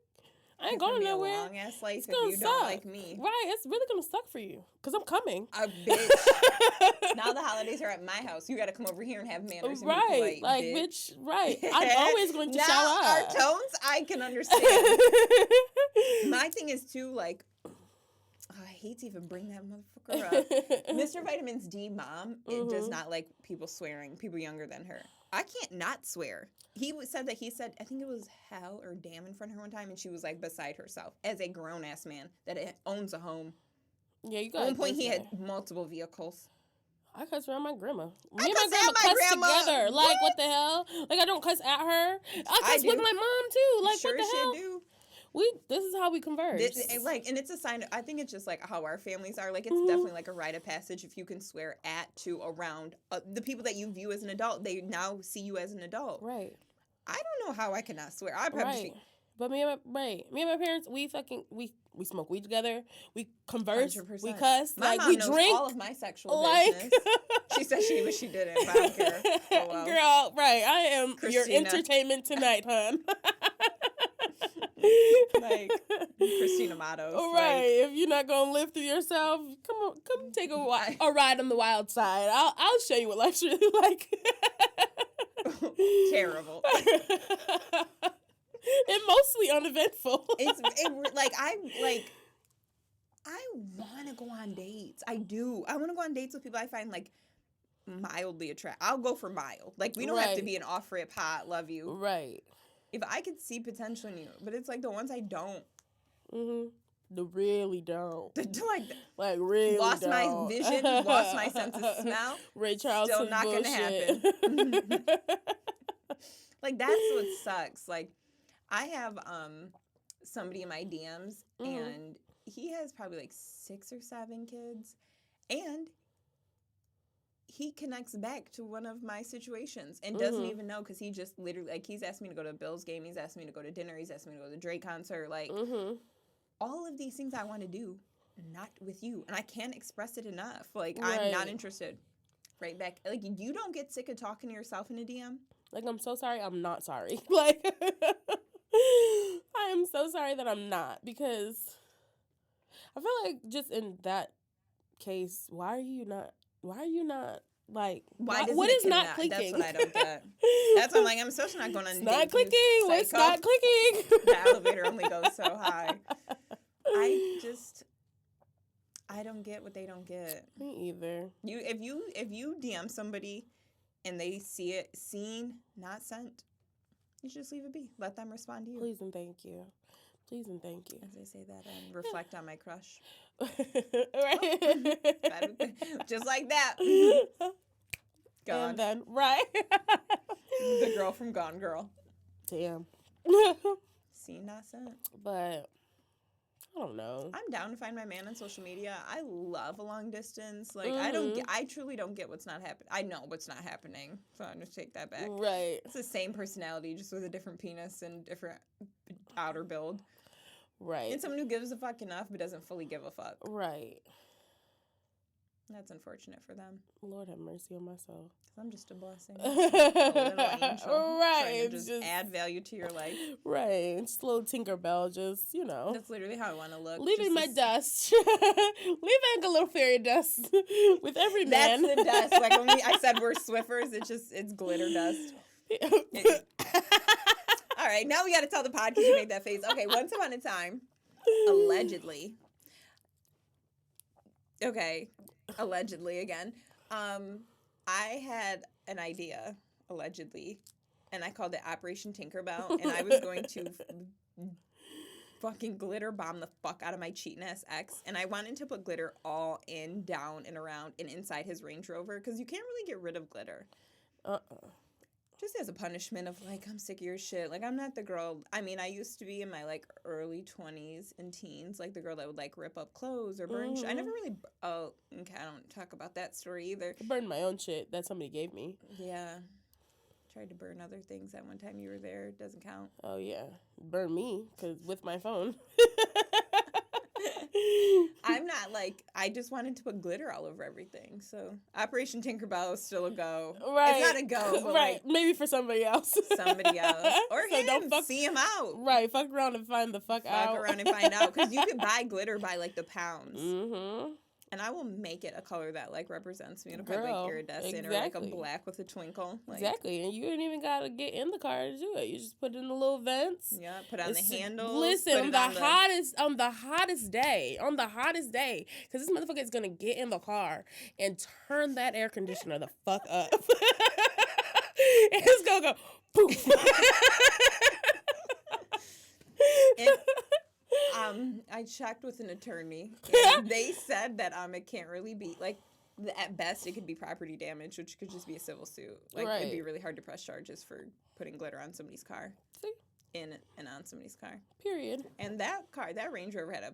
Speaker 2: I ain't going nowhere.
Speaker 3: Long ass life if you don't like me.
Speaker 2: Right, it's really gonna suck for you. Because I'm coming.
Speaker 3: A bitch. Now the holidays are at my house. You gotta come over here and have manners and
Speaker 2: right.
Speaker 3: be polite,
Speaker 2: like, bitch, right. I'm always going to show up.
Speaker 3: Our tones, I can understand. My thing is, too, like, I hate to even bring that motherfucker up. Mr. Vitamin's D mom, it does not like people swearing, people younger than her. I can't not swear. He said, I think it was hell or damn in front of her one time, and she was like beside herself as a grown ass man that owns a home.
Speaker 2: Yeah, you got.
Speaker 3: At one point, he had multiple vehicles.
Speaker 2: I cuss around my grandma. Me and my grandma cuss together. Like, what the hell? Like, I don't cuss at her. I cuss with my mom too. Like, what the hell? Do. This is how we converse.
Speaker 3: And it's a sign. I think it's just like how our families are. Like, it's definitely like a rite of passage if you can swear at to around the people that you view as an adult. They now see you as an adult.
Speaker 2: Right.
Speaker 3: I don't know how I cannot swear. I probably.
Speaker 2: But me and my parents, we smoke weed together. We converse. 100%. We cuss.
Speaker 3: My mom knows drink all of my sexual business. She said she wish she didn't, but I don't care. Oh, well.
Speaker 2: Girl, right. I am Christina. Your entertainment tonight, hon.
Speaker 3: Like Christina Matos.
Speaker 2: Right. Like, if you're not gonna live through yourself, come take a ride on the wild side. I'll show you what life's really like.
Speaker 3: Terrible.
Speaker 2: And mostly uneventful.
Speaker 3: I want to go on dates. I do. I want to go on dates with people I find like mildly attractive. I'll go for mild. Like, we don't have to be an off rip hot love you.
Speaker 2: Right.
Speaker 3: If I could see potential in you, but it's like the ones I don't.
Speaker 2: The really don't.
Speaker 3: Like
Speaker 2: really
Speaker 3: lost
Speaker 2: don't.
Speaker 3: My vision, lost my sense of smell.
Speaker 2: Ray Charles
Speaker 3: still not
Speaker 2: bullshit.
Speaker 3: Gonna happen. Like, that's what sucks. Like, I have somebody in my DMs, and he has probably like 6 or 7 kids, and he connects back to one of my situations and doesn't even know, because he just literally, like, he's asked me to go to a Bills game, he's asked me to go to dinner, he's asked me to go to the Drake concert, like, all of these things I want to do, not with you, and I can't express it enough. Like, I'm not interested. Right back. Like, you don't get sick of talking to yourself in a DM?
Speaker 2: Like, I'm so sorry, I'm not sorry. Like, I am so sorry that I'm not, because I feel like just in that case, why are you not, like, what is not clicking?
Speaker 3: That's what I don't get. That's why I'm like, I'm especially not going on dates.
Speaker 2: Not clicking. It's not clicking.
Speaker 3: The elevator only goes so high. I don't get what they don't get.
Speaker 2: Me either.
Speaker 3: If you DM somebody and they see it seen, not sent, You should just leave it be. Let them respond to you.
Speaker 2: Please and thank you. Please and thank you.
Speaker 3: As I say that and reflect on my crush.
Speaker 2: Right.
Speaker 3: Just like that. Gone.
Speaker 2: And then, right.
Speaker 3: The girl from Gone Girl.
Speaker 2: Damn.
Speaker 3: Seen, not sent.
Speaker 2: But I don't know.
Speaker 3: I'm down to find my man on social media. I love a long distance. Like, I truly don't get what's not happening. I know what's not happening, so I'm going to take that back.
Speaker 2: Right.
Speaker 3: It's the same personality, just with a different penis and different outer build.
Speaker 2: Right.
Speaker 3: And someone who gives a fuck enough but doesn't fully give a fuck.
Speaker 2: Right.
Speaker 3: That's unfortunate for them.
Speaker 2: Lord have mercy on my soul.
Speaker 3: I'm just a blessing. A little angel.
Speaker 2: Right.
Speaker 3: Trying to just add value to your life.
Speaker 2: Right. Just a little Tinkerbell, just, you know.
Speaker 3: That's literally how I want to look.
Speaker 2: Leaving my dust. Leaving a little fairy dust with every man.
Speaker 3: That's the dust. Like when I said we're Swiffers, it's glitter dust. All right, now we got to tell the pod because you made that face. Okay, once upon a time, allegedly. Okay, allegedly again. I had an idea, allegedly, and I called it Operation Tinkerbell, and I was going to fucking glitter bomb the fuck out of my cheating ass ex, and I wanted to put glitter all in, down, and around, and inside his Range Rover, because you can't really get rid of glitter. Just as a punishment of, like, I'm sick of your shit. Like, I'm not the girl. I mean, I used to be in my, like, early 20s and teens, like, the girl that would, like, rip up clothes or burn shit. I never really, okay, I don't talk about that story either.
Speaker 2: I burned my own shit that somebody gave me.
Speaker 3: Yeah. Tried to burn other things that one time you were there. It doesn't count.
Speaker 2: Oh, yeah. Burn me, because with my phone.
Speaker 3: I'm not, like, I just wanted to put glitter all over everything. So, Operation Tinkerbell is still a go.
Speaker 2: Right.
Speaker 3: It's not a go, but,
Speaker 2: right.
Speaker 3: like,
Speaker 2: Maybe for somebody else.
Speaker 3: Somebody else. Or
Speaker 2: so
Speaker 3: him. See him out.
Speaker 2: Right. Fuck around and find the fuck out.
Speaker 3: Fuck around and find out. Because you could buy glitter by, like, the pounds.
Speaker 2: Mm-hmm.
Speaker 3: And I will make it a color that, like, represents me. It'll
Speaker 2: Girl,
Speaker 3: have, like, iridescent or, like, a black with a twinkle. Like,
Speaker 2: exactly. And you didn't even got to get in the car to do it. You just put it in the little vents.
Speaker 3: Yeah, put on the handles.
Speaker 2: Listen, on the hottest day, because this motherfucker is going to get in the car and turn that air conditioner the fuck up. It's going to go poof.
Speaker 3: I checked with an attorney, and they said that it can't really be, like, at best it could be property damage, which could just be a civil suit. Like,
Speaker 2: right.
Speaker 3: It'd be really hard to press charges for putting glitter on somebody's car.
Speaker 2: See?
Speaker 3: In and on somebody's car.
Speaker 2: Period.
Speaker 3: And that Range Rover had a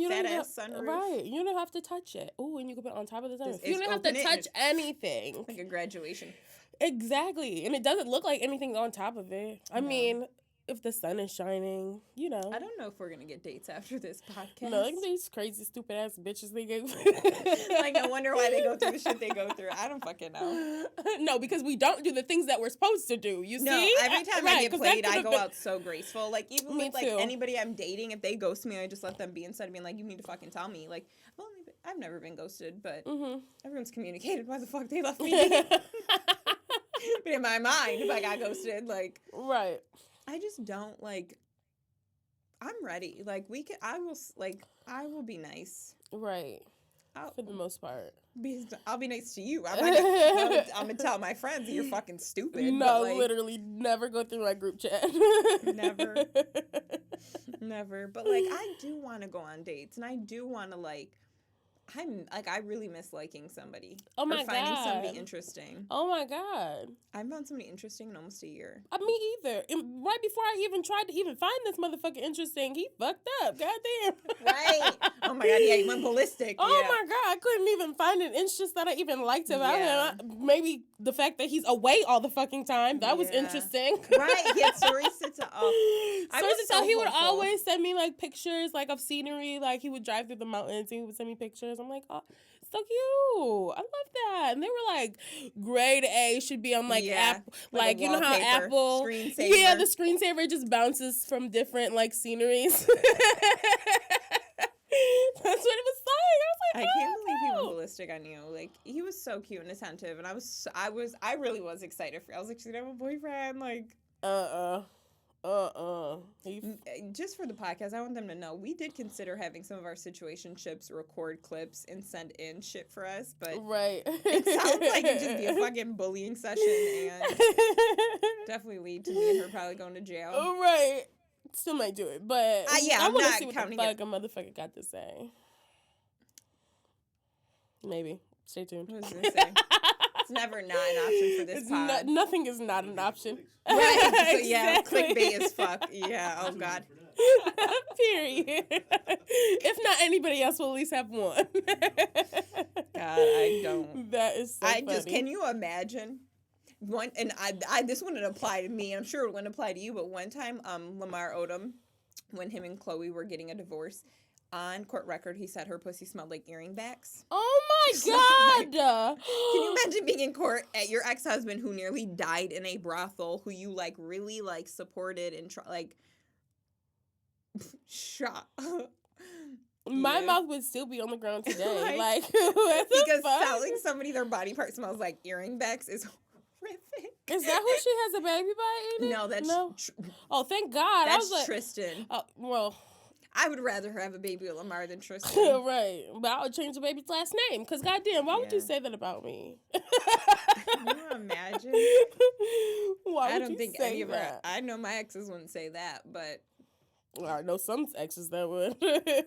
Speaker 2: fat
Speaker 3: ass sunroof.
Speaker 2: Right. You don't have to touch it. Oh, and you can put it on top of the sunroof. You don't have to
Speaker 3: open it
Speaker 2: touch anything.
Speaker 3: Like a graduation.
Speaker 2: Exactly. And it doesn't look like anything's on top of it. I mean, if the sun is shining, you know.
Speaker 3: I don't know if we're going to get dates after this podcast.
Speaker 2: No, like these crazy, stupid ass bitches they get.
Speaker 3: Like, no wonder why they go through the shit they go through. I don't fucking know.
Speaker 2: No, because we don't do the things that we're supposed to do. You
Speaker 3: no,
Speaker 2: see?
Speaker 3: Every time I get played, I go out so graceful. Like, even
Speaker 2: me
Speaker 3: with, like,
Speaker 2: too.
Speaker 3: anybody I'm dating, if they ghost me, I just let them be instead of being like, you need to fucking tell me. Like, I've never been ghosted, but everyone's communicated why the fuck they left me. But in my mind, if I got ghosted, like...
Speaker 2: Right.
Speaker 3: I just don't, like... I'm ready. Like, I will be nice.
Speaker 2: Right. For the most part.
Speaker 3: I'll be nice to you. I'm gonna tell my friends that you're fucking stupid.
Speaker 2: No,
Speaker 3: but, like,
Speaker 2: literally never go through my group chat.
Speaker 3: Never. Never. But, like, I do want to go on dates, and I do want to, like... I really miss liking somebody.
Speaker 2: Oh my
Speaker 3: or finding
Speaker 2: God.
Speaker 3: somebody interesting.
Speaker 2: Oh my God.
Speaker 3: I haven't found somebody interesting in almost a year.
Speaker 2: Me either. And right before I even tried to even find this motherfucker interesting, he fucked up. Goddamn.
Speaker 3: Right. Oh my God. Yeah, he went ballistic.
Speaker 2: Oh
Speaker 3: yeah.
Speaker 2: my God. I couldn't even find an interest that I even liked about him. Maybe the fact that he's away all the fucking time. That was interesting.
Speaker 3: Right. He had stories to tell.
Speaker 2: He would always send me, like, pictures, like, of scenery. Like, he would drive through the mountains and he would send me pictures. I'm like, oh, so cute. I love that. And they were like, grade A should be on, like, Apple. Like you know how Apple.
Speaker 3: Screensaver.
Speaker 2: Yeah, the screensaver just bounces from different, like, sceneries. That's what it was like. I was like,
Speaker 3: I can't believe he went ballistic on you. Like, he was so cute and attentive, and I really was excited for you. I was like, she's gonna have a boyfriend. Like, Just for the podcast, I want them to know we did consider having some of our situationships record clips and send in shit for us, but it sounds like it'd just be a fucking bullying session and definitely lead to me and her probably going to jail.
Speaker 2: Right. Still might do it, but
Speaker 3: I'm
Speaker 2: want to
Speaker 3: not
Speaker 2: see what
Speaker 3: counting
Speaker 2: the fuck a motherfucker got to say. Maybe. Stay tuned.
Speaker 3: What was I gonna say? It's never not an option for this pod.
Speaker 2: Nothing is not an option.
Speaker 3: Right. So yeah, clickbait as fuck. Yeah. Oh God.
Speaker 2: Period. If not anybody else, will at least have one.
Speaker 3: God, I don't.
Speaker 2: That is so funny.
Speaker 3: Can you imagine? One, and I this wouldn't apply to me. I'm sure it wouldn't apply to you. But one time, Lamar Odom, when him and Chloe were getting a divorce, on court record, he said her pussy smelled like earring backs.
Speaker 2: Oh my God!
Speaker 3: Can you imagine being in court at your ex-husband who nearly died in a brothel, who you like really like supported and shot?
Speaker 2: My mouth would still be on the ground today. like
Speaker 3: because telling somebody their body part smells like earring backs is horrific.
Speaker 2: Is that who she has a baby by?
Speaker 3: No, that's
Speaker 2: oh, thank God.
Speaker 3: That's
Speaker 2: I was like,
Speaker 3: Tristan.
Speaker 2: Well,
Speaker 3: I would rather have a baby with Lamar than Tristan.
Speaker 2: Right. But I would change the baby's last name. Because, goddamn, why would you say that about me?
Speaker 3: Can you imagine?
Speaker 2: Why
Speaker 3: I
Speaker 2: would
Speaker 3: don't
Speaker 2: you
Speaker 3: think
Speaker 2: say
Speaker 3: any of
Speaker 2: that?
Speaker 3: our... I know my exes wouldn't say that, but...
Speaker 2: Well, I know some exes that would.
Speaker 3: I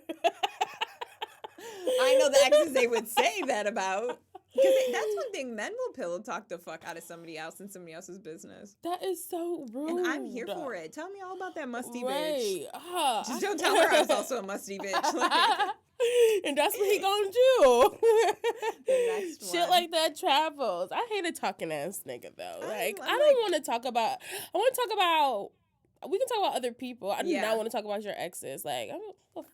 Speaker 3: know the exes they would say that about. Because that's one thing, men will pillow talk the fuck out of somebody else in somebody else's business.
Speaker 2: That is so rude.
Speaker 3: And I'm here for it. Tell me all about that musty
Speaker 2: right.
Speaker 3: bitch. Just don't tell her I was also a musty bitch. Like,
Speaker 2: and that's what he gonna do.
Speaker 3: The next one.
Speaker 2: Shit like that travels. I hate a talking ass nigga though. I don't want to talk about. I want to talk about. We can talk about other people. I do not want to talk about your exes. Like,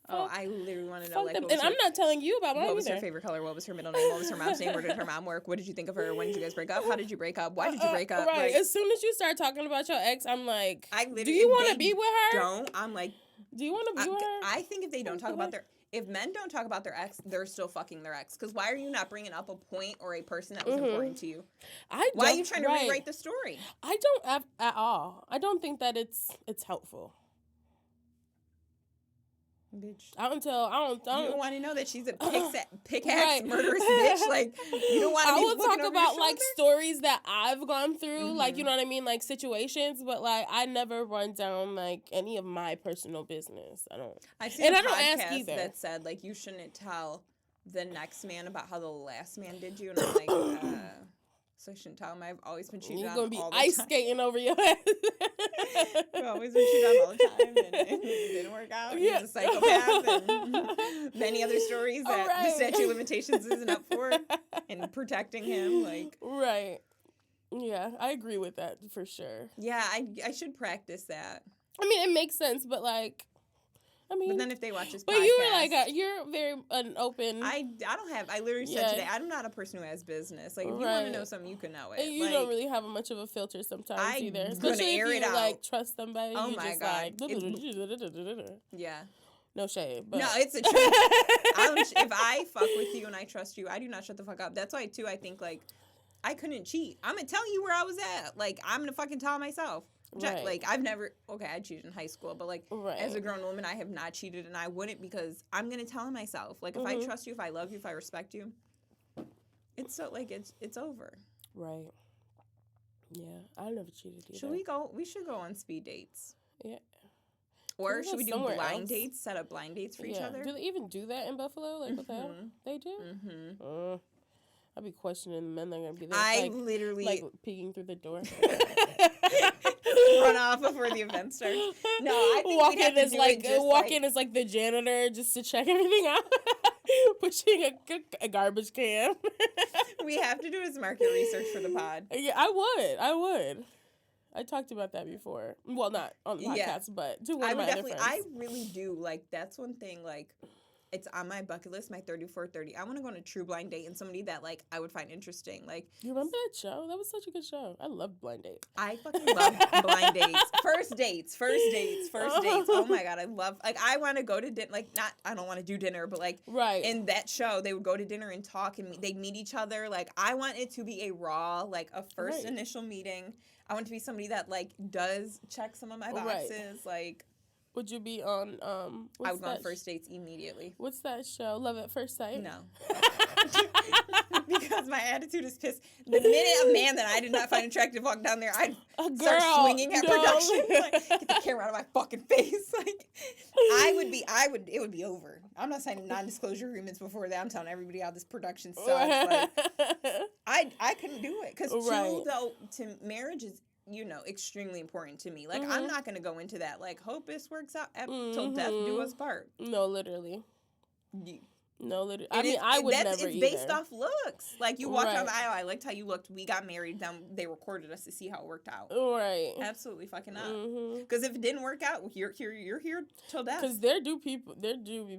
Speaker 3: I literally want to know. Like,
Speaker 2: and I'm not telling you about mine.
Speaker 3: What was her favorite color? What was her middle name? What was her mom's name? Where did her mom work? What did you think of her? When did you guys break up? How did you break up? Why did you break up?
Speaker 2: Right.
Speaker 3: Like,
Speaker 2: as soon as you start talking about your ex, I'm like,
Speaker 3: do
Speaker 2: you want to be with her?
Speaker 3: Don't. I'm like,
Speaker 2: do you want to be with her?
Speaker 3: I think if they don't talk about if men don't talk about their ex, they're still fucking their ex. Because why are you not bringing up a point or a person that was important to you? Why are you trying to rewrite the story?
Speaker 2: I don't at all. I don't think that it's helpful.
Speaker 3: Bitch.
Speaker 2: I don't
Speaker 3: want to know that she's a pickaxe murderous bitch. Like, you don't want to be looking over your shoulder? I will talk about
Speaker 2: like stories that I've gone through, like, you know what I mean, like situations, but like I never run down like any of my personal business. I don't.
Speaker 3: I've seen a podcast that said like you shouldn't tell the next man about how the last man did you, and I'm like, so I shouldn't tell him I've always been cheated on all the time. You're going to be ice
Speaker 2: skating over your head.
Speaker 3: I've always been cheated on all the time, and it didn't work out. Yeah. He's a psychopath, and many other stories that the statute of limitations isn't up for, and protecting him. Like,
Speaker 2: right. Yeah, I agree with that for sure.
Speaker 3: Yeah, I should practice that.
Speaker 2: I mean, it makes sense, but like, I mean,
Speaker 3: but then if they watch this podcast,
Speaker 2: but you were like you're very open.
Speaker 3: I literally said today I'm not a person who has business. Like if you want to know something, you can know it.
Speaker 2: And you don't really have much of a filter sometimes either.
Speaker 3: Especially if you
Speaker 2: like trust somebody.
Speaker 3: Oh
Speaker 2: you
Speaker 3: my
Speaker 2: just
Speaker 3: God!
Speaker 2: Like,
Speaker 3: Yeah.
Speaker 2: No shade. But.
Speaker 3: No, it's a truth. If I fuck with you and I trust you, I do not shut the fuck up. That's why too. I think like I couldn't cheat. I'm gonna tell you where I was at. Like I'm gonna fucking tell myself. Right. Like I've never I cheated in high school, but like as a grown woman I have not cheated, and I wouldn't, because I'm gonna tell myself like if I trust you, if I love you, if I respect you, it's so like it's over.
Speaker 2: Right. Yeah, I never cheated either.
Speaker 3: We should go on speed dates.
Speaker 2: Yeah.
Speaker 3: Or should we do blind dates? Set up blind dates for each other?
Speaker 2: Do they even do that in Buffalo? Like with that? They do? Mm-hmm. I'd be questioning the men that are going to be there.
Speaker 3: Literally...
Speaker 2: Like peeking through the door.
Speaker 3: Run off before the event starts. No, I think we'd have to do it just
Speaker 2: walk in as like the janitor just to check everything out. Pushing a garbage can.
Speaker 3: We have to do as market research for the pod.
Speaker 2: Yeah, I would. I talked about that before. Well, not on the podcast, but to one of my other friends.
Speaker 3: I really do. Like, that's one thing, like, it's on my bucket list, my 30 for 30. I want to go on a true blind date and somebody that, like, I would find interesting. Like,
Speaker 2: you remember that show? That was such a good show. I loved Blind Date.
Speaker 3: I fucking love blind dates. First dates. Oh my God, I love, like, I want to go to dinner, like, not, I don't want to do dinner, but, like,
Speaker 2: right.
Speaker 3: in that show, they would go to dinner and talk, and they'd meet each other. Like, I want it to be a raw, like, a first initial meeting. I want to be somebody that, like, does check some of my boxes, like.
Speaker 2: Would you be on,
Speaker 3: I would go on first dates immediately.
Speaker 2: What's that show? Love at First Sight?
Speaker 3: No. Because my attitude is pissed. The minute a man that I did not find attractive walked down there, I'd start swinging at production. Like, get the camera out of my fucking face. Like, it would be over. I'm not signing non-disclosure agreements before that. I'm telling everybody how this production sucks. Like, I couldn't do it. Because marriage is, you know, extremely important to me. Like, I'm not going to go into that. Like, hope this works out till death do us part.
Speaker 2: No, literally. No, literally.
Speaker 3: I would never either. It's based off looks. Like, you walked down the aisle, I liked how you looked. We got married, then they recorded us to see how it worked out.
Speaker 2: Right.
Speaker 3: Absolutely fucking up. Because if it didn't work out, you're here till death.
Speaker 2: Because there do be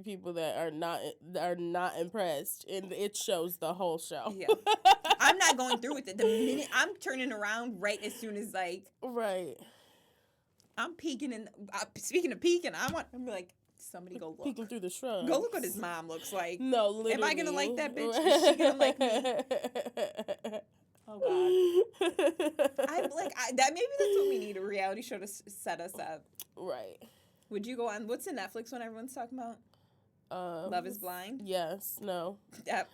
Speaker 2: people that are not impressed, and it shows the whole show.
Speaker 3: Yeah. I'm not going through with it. The minute I'm turning around right as soon as, like.
Speaker 2: Right.
Speaker 3: I'm peeking, and speaking of peeking, I'm like, somebody go look.
Speaker 2: Peeking through the shrubs.
Speaker 3: Go look what his mom looks like.
Speaker 2: No, literally.
Speaker 3: Am I gonna like that bitch? Is she gonna like me? Oh God. That maybe that's what we need, a reality show to set us up.
Speaker 2: Right.
Speaker 3: Would you go on? What's the Netflix one everyone's talking about? Love is Blind?
Speaker 2: Yes. No.
Speaker 3: What?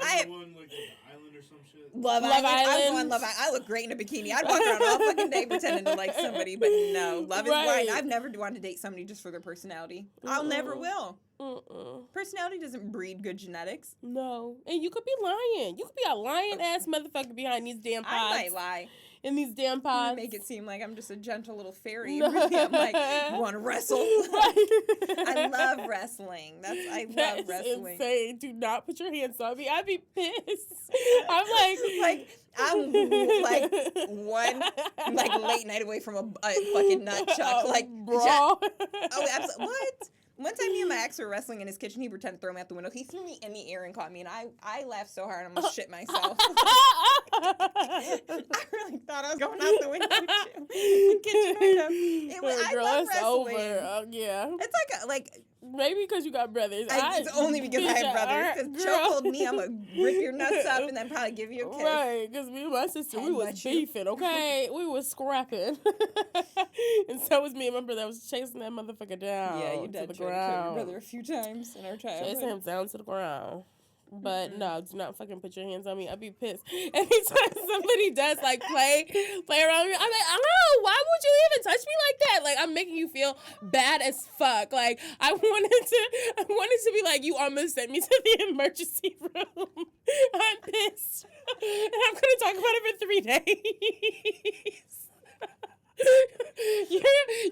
Speaker 4: I one like Island or some shit.
Speaker 3: Love Island. I'm going Love Island. I look great in a bikini. I'd walk around all fucking day pretending to like somebody, but no. Love is Blind. I've never wanted to date somebody just for their personality. I'll never will. Personality doesn't breed good genetics.
Speaker 2: No. And you could be lying. You could be a lying ass motherfucker behind these damn pods.
Speaker 3: I might lie.
Speaker 2: In these damn pods.
Speaker 3: Make it seem like I'm just a gentle little fairy. Really, I'm like, you want to wrestle? I love wrestling. I love wrestling.
Speaker 2: Insane. Do not put your hands on me. I'd be pissed. I'm
Speaker 3: I'm like one late night away from a fucking nut chuck.
Speaker 2: Bro.
Speaker 3: Oh, absolutely. What? One time me and my ex were wrestling in his kitchen. He pretended to throw me out the window. He threw me in the air and caught me, and I laughed so hard I almost shit myself. I really thought I was going out the window too. The kitchen window. I love wrestling.
Speaker 2: Over. Yeah.
Speaker 3: It's like
Speaker 2: maybe because you got brothers.
Speaker 3: It's only because I have brothers. Because Joe told me I'm going to rip your nuts up and then probably give you a kiss.
Speaker 2: Right, because me and my sister, we was beefing, okay? We was scrapping. And so was me and my brother that was chasing that motherfucker down.
Speaker 3: Yeah, you did try to kill your brother a few times in our childhood.
Speaker 2: Chasing him down to the ground. But no, do not fucking put your hands on me. I'd be pissed. Anytime somebody does like play around me, I'm like, oh, why would you even touch me like that? Like, I'm making you feel bad as fuck. Like, I wanted to be like, you almost sent me to the emergency room. I'm pissed. And I'm gonna talk about it for 3 days. You're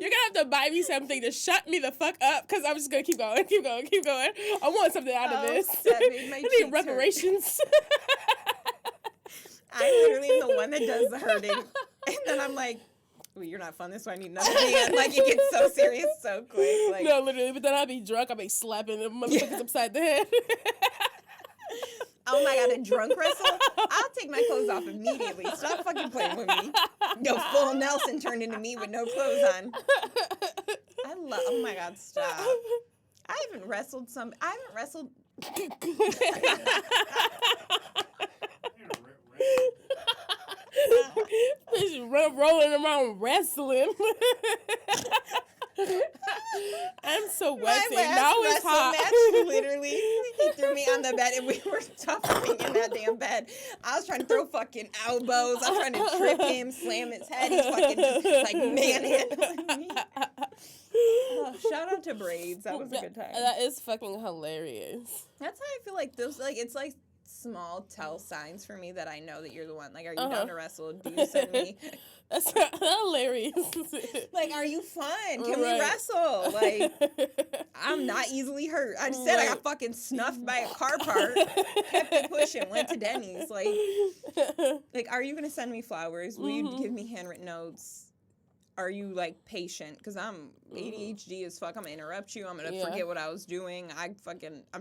Speaker 2: gonna have to buy me something to shut me the fuck up, because I'm just gonna keep going. I want something out of this. I need reparations.
Speaker 3: I literally am the one that does the hurting, and then I'm like, well, you're not fun, so I need nothing. Like, it gets so serious so quick. Like,
Speaker 2: no, literally. But then I'll be drunk. I'll be slapping the motherfuckers upside the head.
Speaker 3: Oh my God, a drunk wrestle? I'll take my clothes off immediately. Stop fucking playing with me. Yo, full Nelson turned into me with no clothes on. Oh my God, stop. I haven't wrestled.
Speaker 2: Rolling around wrestling. I'm so wet. Now it's hot.
Speaker 3: Match, literally, he threw me on the bed and we were toughing in that damn bed. I was trying to throw fucking elbows. I was trying to trip him, slam his head. He's fucking just like manhandling me. Oh, shout out to braids. That was a good time.
Speaker 2: That is fucking hilarious.
Speaker 3: That's how I feel like those. Like, it's like small tell signs for me that I know that you're the one. Like, are you down to wrestle? Do you send me?
Speaker 2: That's hilarious.
Speaker 3: Like, are you fun? Can we wrestle? Like, I'm not easily hurt. I said I got fucking snuffed by a car part. Kept it pushing. Went to Denny's. Like, are you gonna send me flowers? Will you give me handwritten notes? are you like patient? Because I'm ADHD as fuck. I'm gonna interrupt you. I'm gonna forget what I was doing. I'm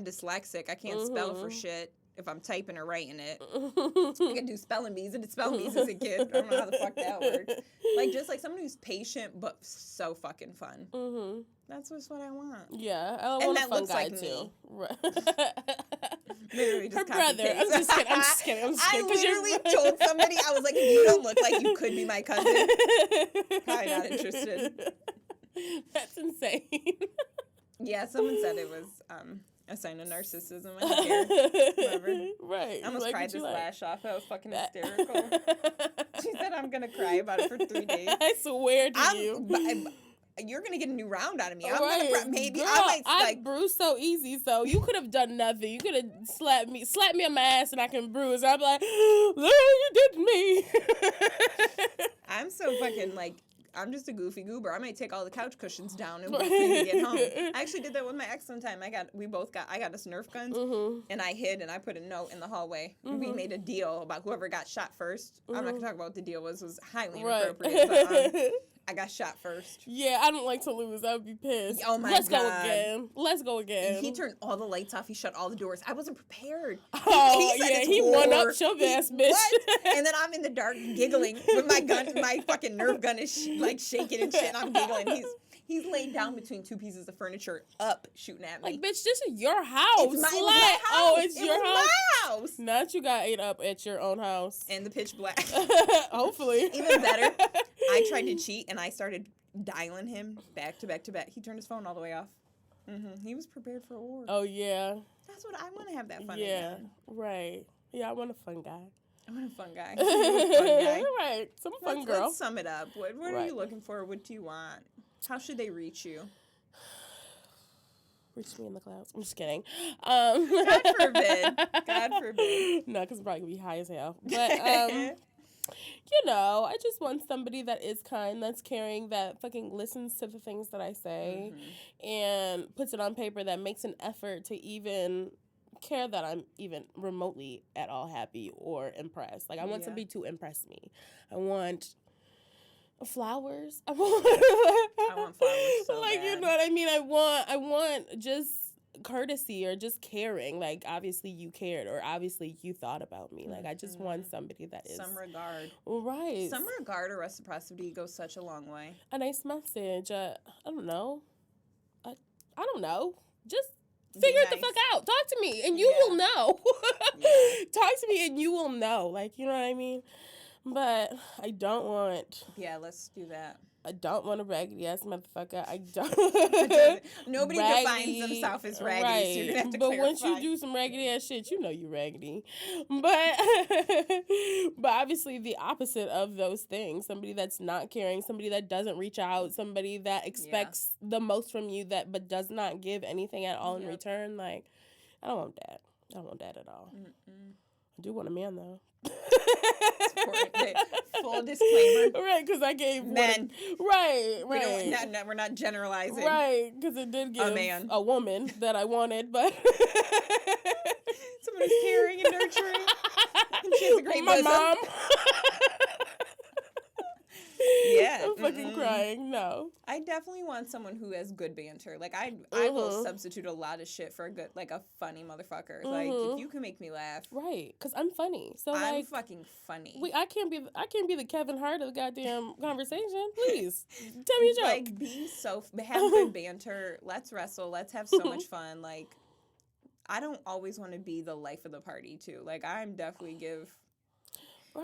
Speaker 3: dyslexic. I can't spell for shit if I'm typing or writing it. I can do spelling bees. I did spelling bees as a kid. I don't know how the fuck that works. Like, just like someone who's patient but so fucking fun. Mm-hmm. That's just what I want.
Speaker 2: Yeah, I want a fun guy like too. Right.
Speaker 3: Literally just
Speaker 2: her brother. I'm just kidding.
Speaker 3: I literally told somebody, I was like, if you don't look like you could be my cousin, probably not interested.
Speaker 2: That's insane.
Speaker 3: Yeah, someone said it was a sign of narcissism. I don't care. Whatever.
Speaker 2: Right.
Speaker 3: I almost cried this lash off. That was fucking hysterical. She said I'm going to cry about it for 3 days.
Speaker 2: I swear to you.
Speaker 3: You're going to get a new round out of me. I'm
Speaker 2: right.
Speaker 3: going to maybe.
Speaker 2: Girl,
Speaker 3: I
Speaker 2: bruise so easy, so you could have done nothing. You could have slapped me on my ass and I can bruise. I'm like, look what you did to me.
Speaker 3: I'm so fucking like, I'm just a goofy goober. I might take all the couch cushions down and wait for him to get home. I actually did that with my ex one time. I got us Nerf guns, and I hid and I put a note in the hallway. We made a deal about whoever got shot first. I'm not gonna talk about what the deal was highly inappropriate. But, I got shot first.
Speaker 2: Yeah, I don't like to lose. I would be pissed.
Speaker 3: Oh my
Speaker 2: God. Let's go again.
Speaker 3: And he turned all the lights off. He shut all the doors. I wasn't prepared.
Speaker 2: Oh, he won up your ass, bitch.
Speaker 3: What? And then I'm in the dark giggling with my gun. My fucking Nerf gun is like shaking and shit. And I'm giggling. He's laid down between two pieces of furniture up shooting at me.
Speaker 2: Like, bitch, this is your house.
Speaker 3: It's my house.
Speaker 2: Oh, it's your house.
Speaker 3: My house.
Speaker 2: Not you got ate up at your own house.
Speaker 3: And the pitch black.
Speaker 2: Hopefully.
Speaker 3: Even better, I tried to cheat and I started dialing him back to back to back. He turned his phone all the way off. He was prepared for a war.
Speaker 2: Oh, yeah.
Speaker 3: That's what I want to have that fun
Speaker 2: again. Right. Yeah, I want a fun guy.
Speaker 3: I want a fun guy.
Speaker 2: Right. Some fun girl.
Speaker 3: Let's sum it up. What are you looking for? What do you want? How should they reach you?
Speaker 2: Reach me in the clouds. I'm just kidding.
Speaker 3: God forbid. God forbid.
Speaker 2: No, because I'm probably going to be high as hell. But, you know, I just want somebody that is kind, that's caring, that fucking listens to the things that I say and puts it on paper, that makes an effort to even care that I'm even remotely at all happy or impressed. Like, I want somebody to impress me. I want flowers. I want
Speaker 3: flowers so
Speaker 2: like,
Speaker 3: bad.
Speaker 2: you know what I mean? I want just courtesy or just caring. Like, obviously you cared or obviously you thought about me. Like, I just want somebody that is
Speaker 3: some regard.
Speaker 2: Right.
Speaker 3: Some regard or reciprocity goes such a long way.
Speaker 2: A nice message. I don't know. I don't know. Just figure it the fuck out. Talk to me and you will know. Talk to me and you will know. Like, you know what I mean? But I don't want...
Speaker 3: Yeah, let's do that.
Speaker 2: I don't want a raggedy-ass motherfucker. I don't...
Speaker 3: Nobody defines themselves as raggedy,
Speaker 2: right.
Speaker 3: so you're going to have to
Speaker 2: But
Speaker 3: clarify.
Speaker 2: once you do some raggedy-ass shit, you know you raggedy. But obviously the opposite of those things. Somebody that's not caring, somebody that doesn't reach out, somebody that expects the most from you but does not give anything at all in return. Like, I don't want that. I don't want that at all. I do want a man, though.
Speaker 3: Full disclaimer.
Speaker 2: Right, because I gave
Speaker 3: men.
Speaker 2: Right.
Speaker 3: We're not generalizing.
Speaker 2: Right, because it did give a woman that I wanted, but
Speaker 3: someone who's caring and nurturing. And she has a great bosom.
Speaker 2: mom.
Speaker 3: Yeah.
Speaker 2: I'm fucking crying. No.
Speaker 3: I definitely want someone who has good banter. Like, I will substitute a lot of shit for a funny motherfucker. Like, if you can make me laugh.
Speaker 2: Right. Because I'm funny. So,
Speaker 3: I'm fucking funny.
Speaker 2: I can't be the Kevin Hart of the goddamn conversation. Please. Tell me a joke.
Speaker 3: Like, have good banter. Let's wrestle. Let's have so much fun. Like, I don't always want to be the life of the party, too. Like, I'm definitely give...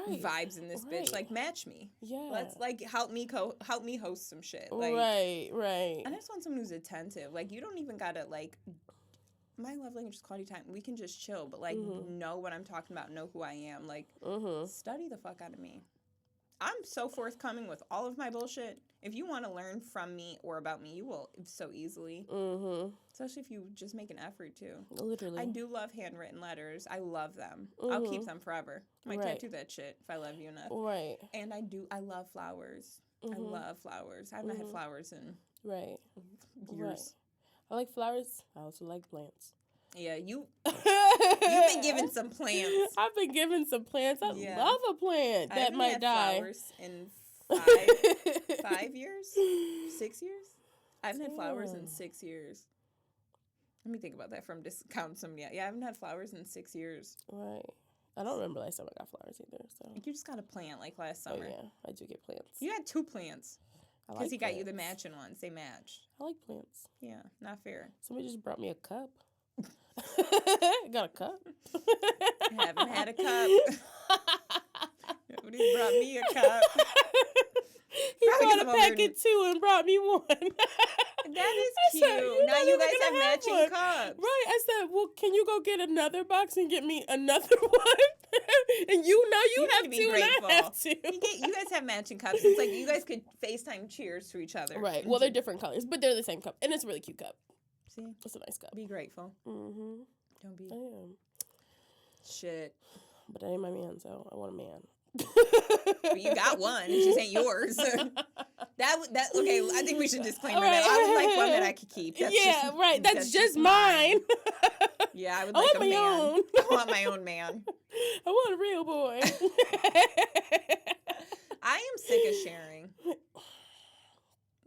Speaker 3: vibes in this bitch. Like, match me. Yeah. Let's help me host some shit. Like,
Speaker 2: right.
Speaker 3: And I just want someone who's attentive. Like, you don't even gotta my love language is quality time. We can just chill, but know what I'm talking about. Know who I am. Like, study the fuck out of me. I'm so forthcoming with all of my bullshit. If you want to learn from me or about me, you will so easily. Especially if you just make an effort to.
Speaker 2: Literally.
Speaker 3: I do love handwritten letters. I love them. I'll keep them forever. I might tattoo that shit if I love you enough.
Speaker 2: Right.
Speaker 3: And I love flowers. I love flowers. I haven't had flowers in years.
Speaker 2: Right. I like flowers. I also like plants.
Speaker 3: Yeah, you've been given some plants.
Speaker 2: I've been given some plants. I love a plant that might die.
Speaker 3: Flowers in 5 years? 6 years? I haven't had flowers in 6 years. Let me think about that from discount some. Yeah, I haven't had flowers in 6 years.
Speaker 2: Right. I don't remember last time I got flowers either. So
Speaker 3: You just got a plant like last summer.
Speaker 2: Oh, yeah, I do get plants.
Speaker 3: You had 2 plants. Because
Speaker 2: like
Speaker 3: he
Speaker 2: plants.
Speaker 3: got you the matching ones. They matched.
Speaker 2: I like plants.
Speaker 3: Yeah, not fair.
Speaker 2: Somebody just brought me a cup. Got a cup?
Speaker 3: I haven't had a cup. Nobody brought me a cup.
Speaker 2: He brought a packet too and brought me one.
Speaker 3: That is cute. Now you guys have matching cups.
Speaker 2: Right. I said, well, can you go get another box and get me another one? And you have to, and I have to.
Speaker 3: You guys have matching cups. It's like you guys could FaceTime cheers to each other.
Speaker 2: Right. Well, they're different colors, but they're the same cup. And it's a really cute cup.
Speaker 3: See?
Speaker 2: It's a nice cup.
Speaker 3: Be grateful.
Speaker 2: Mm-hmm.
Speaker 3: Don't be.
Speaker 2: I am.
Speaker 3: Shit.
Speaker 2: But that ain't my man, so I want a man.
Speaker 3: But you got one. It just ain't yours. That okay. I think we should disclaimer that I would like one that I could keep.
Speaker 2: That's just mine.
Speaker 3: Yeah, I would like a man.
Speaker 2: Own.
Speaker 3: I want my own man.
Speaker 2: I want a real boy.
Speaker 3: I am sick of sharing.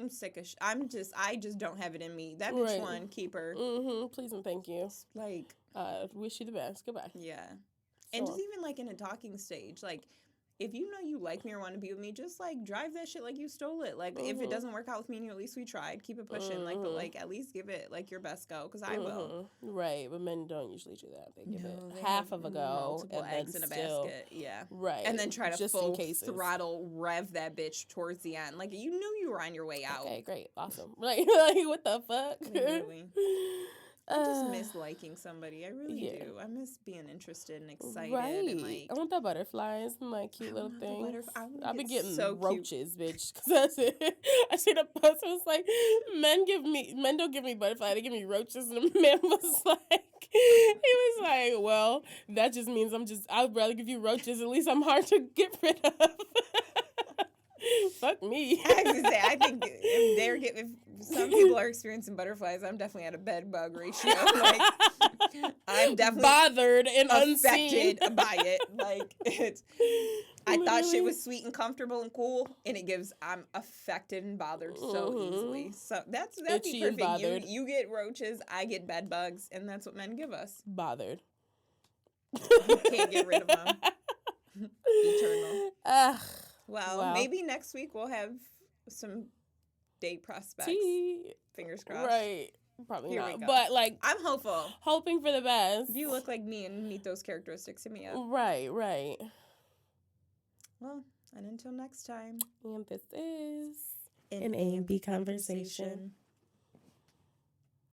Speaker 3: I'm sick of. I just don't have it in me. That bitch one, keep her.
Speaker 2: Mm-hmm. Please and thank you.
Speaker 3: Like,
Speaker 2: wish you the best. Goodbye.
Speaker 3: Yeah, and just even like in a talking stage, like. If you know you like me or want to be with me, just, like, drive that shit like you stole it. Like, if it doesn't work out with me and you, at least we tried. Keep it pushing. Like, but, like, at least give it, like, your best go, because I will.
Speaker 2: Right, but men don't usually do that. They give it half of a go.
Speaker 3: Multiple eggs in a basket. Yeah.
Speaker 2: Right.
Speaker 3: And then try to
Speaker 2: just
Speaker 3: full throttle rev that bitch towards the end. Like, you knew you were on your way out.
Speaker 2: Okay, great. Awesome. Like what the fuck?
Speaker 3: Literally. I just miss liking somebody. I really do. I miss being interested and excited.
Speaker 2: Right.
Speaker 3: And like,
Speaker 2: I want the butterflies and like cute little things. I've been getting
Speaker 3: so
Speaker 2: roaches, bitch. Cause that's it. I seen a post. It was like, men don't give me butterflies. They give me roaches. And the man was like, he was like, well, that just means I'd rather give you roaches. At least I'm hard to get rid of. Fuck me.
Speaker 3: I was gonna say, I think if some people are experiencing butterflies, I'm definitely at a bed bug ratio. Like, I'm definitely
Speaker 2: bothered and
Speaker 3: affected
Speaker 2: unseen
Speaker 3: by it. Like, I thought shit was sweet and comfortable and cool, and I'm affected and bothered so easily. So that'd be perfect. You get roaches, I get bed bugs, and that's what men give us.
Speaker 2: Bothered.
Speaker 3: You can't get rid of them. Eternal. Well, maybe next week we'll have some date prospects. Fingers crossed.
Speaker 2: Right. Probably not. But, like,
Speaker 3: I'm hopeful.
Speaker 2: Hoping for the best.
Speaker 3: If you look like me and meet those characteristics, hit me up.
Speaker 2: Right, right.
Speaker 3: Well, and until next time.
Speaker 2: And this is an A&B Conversation.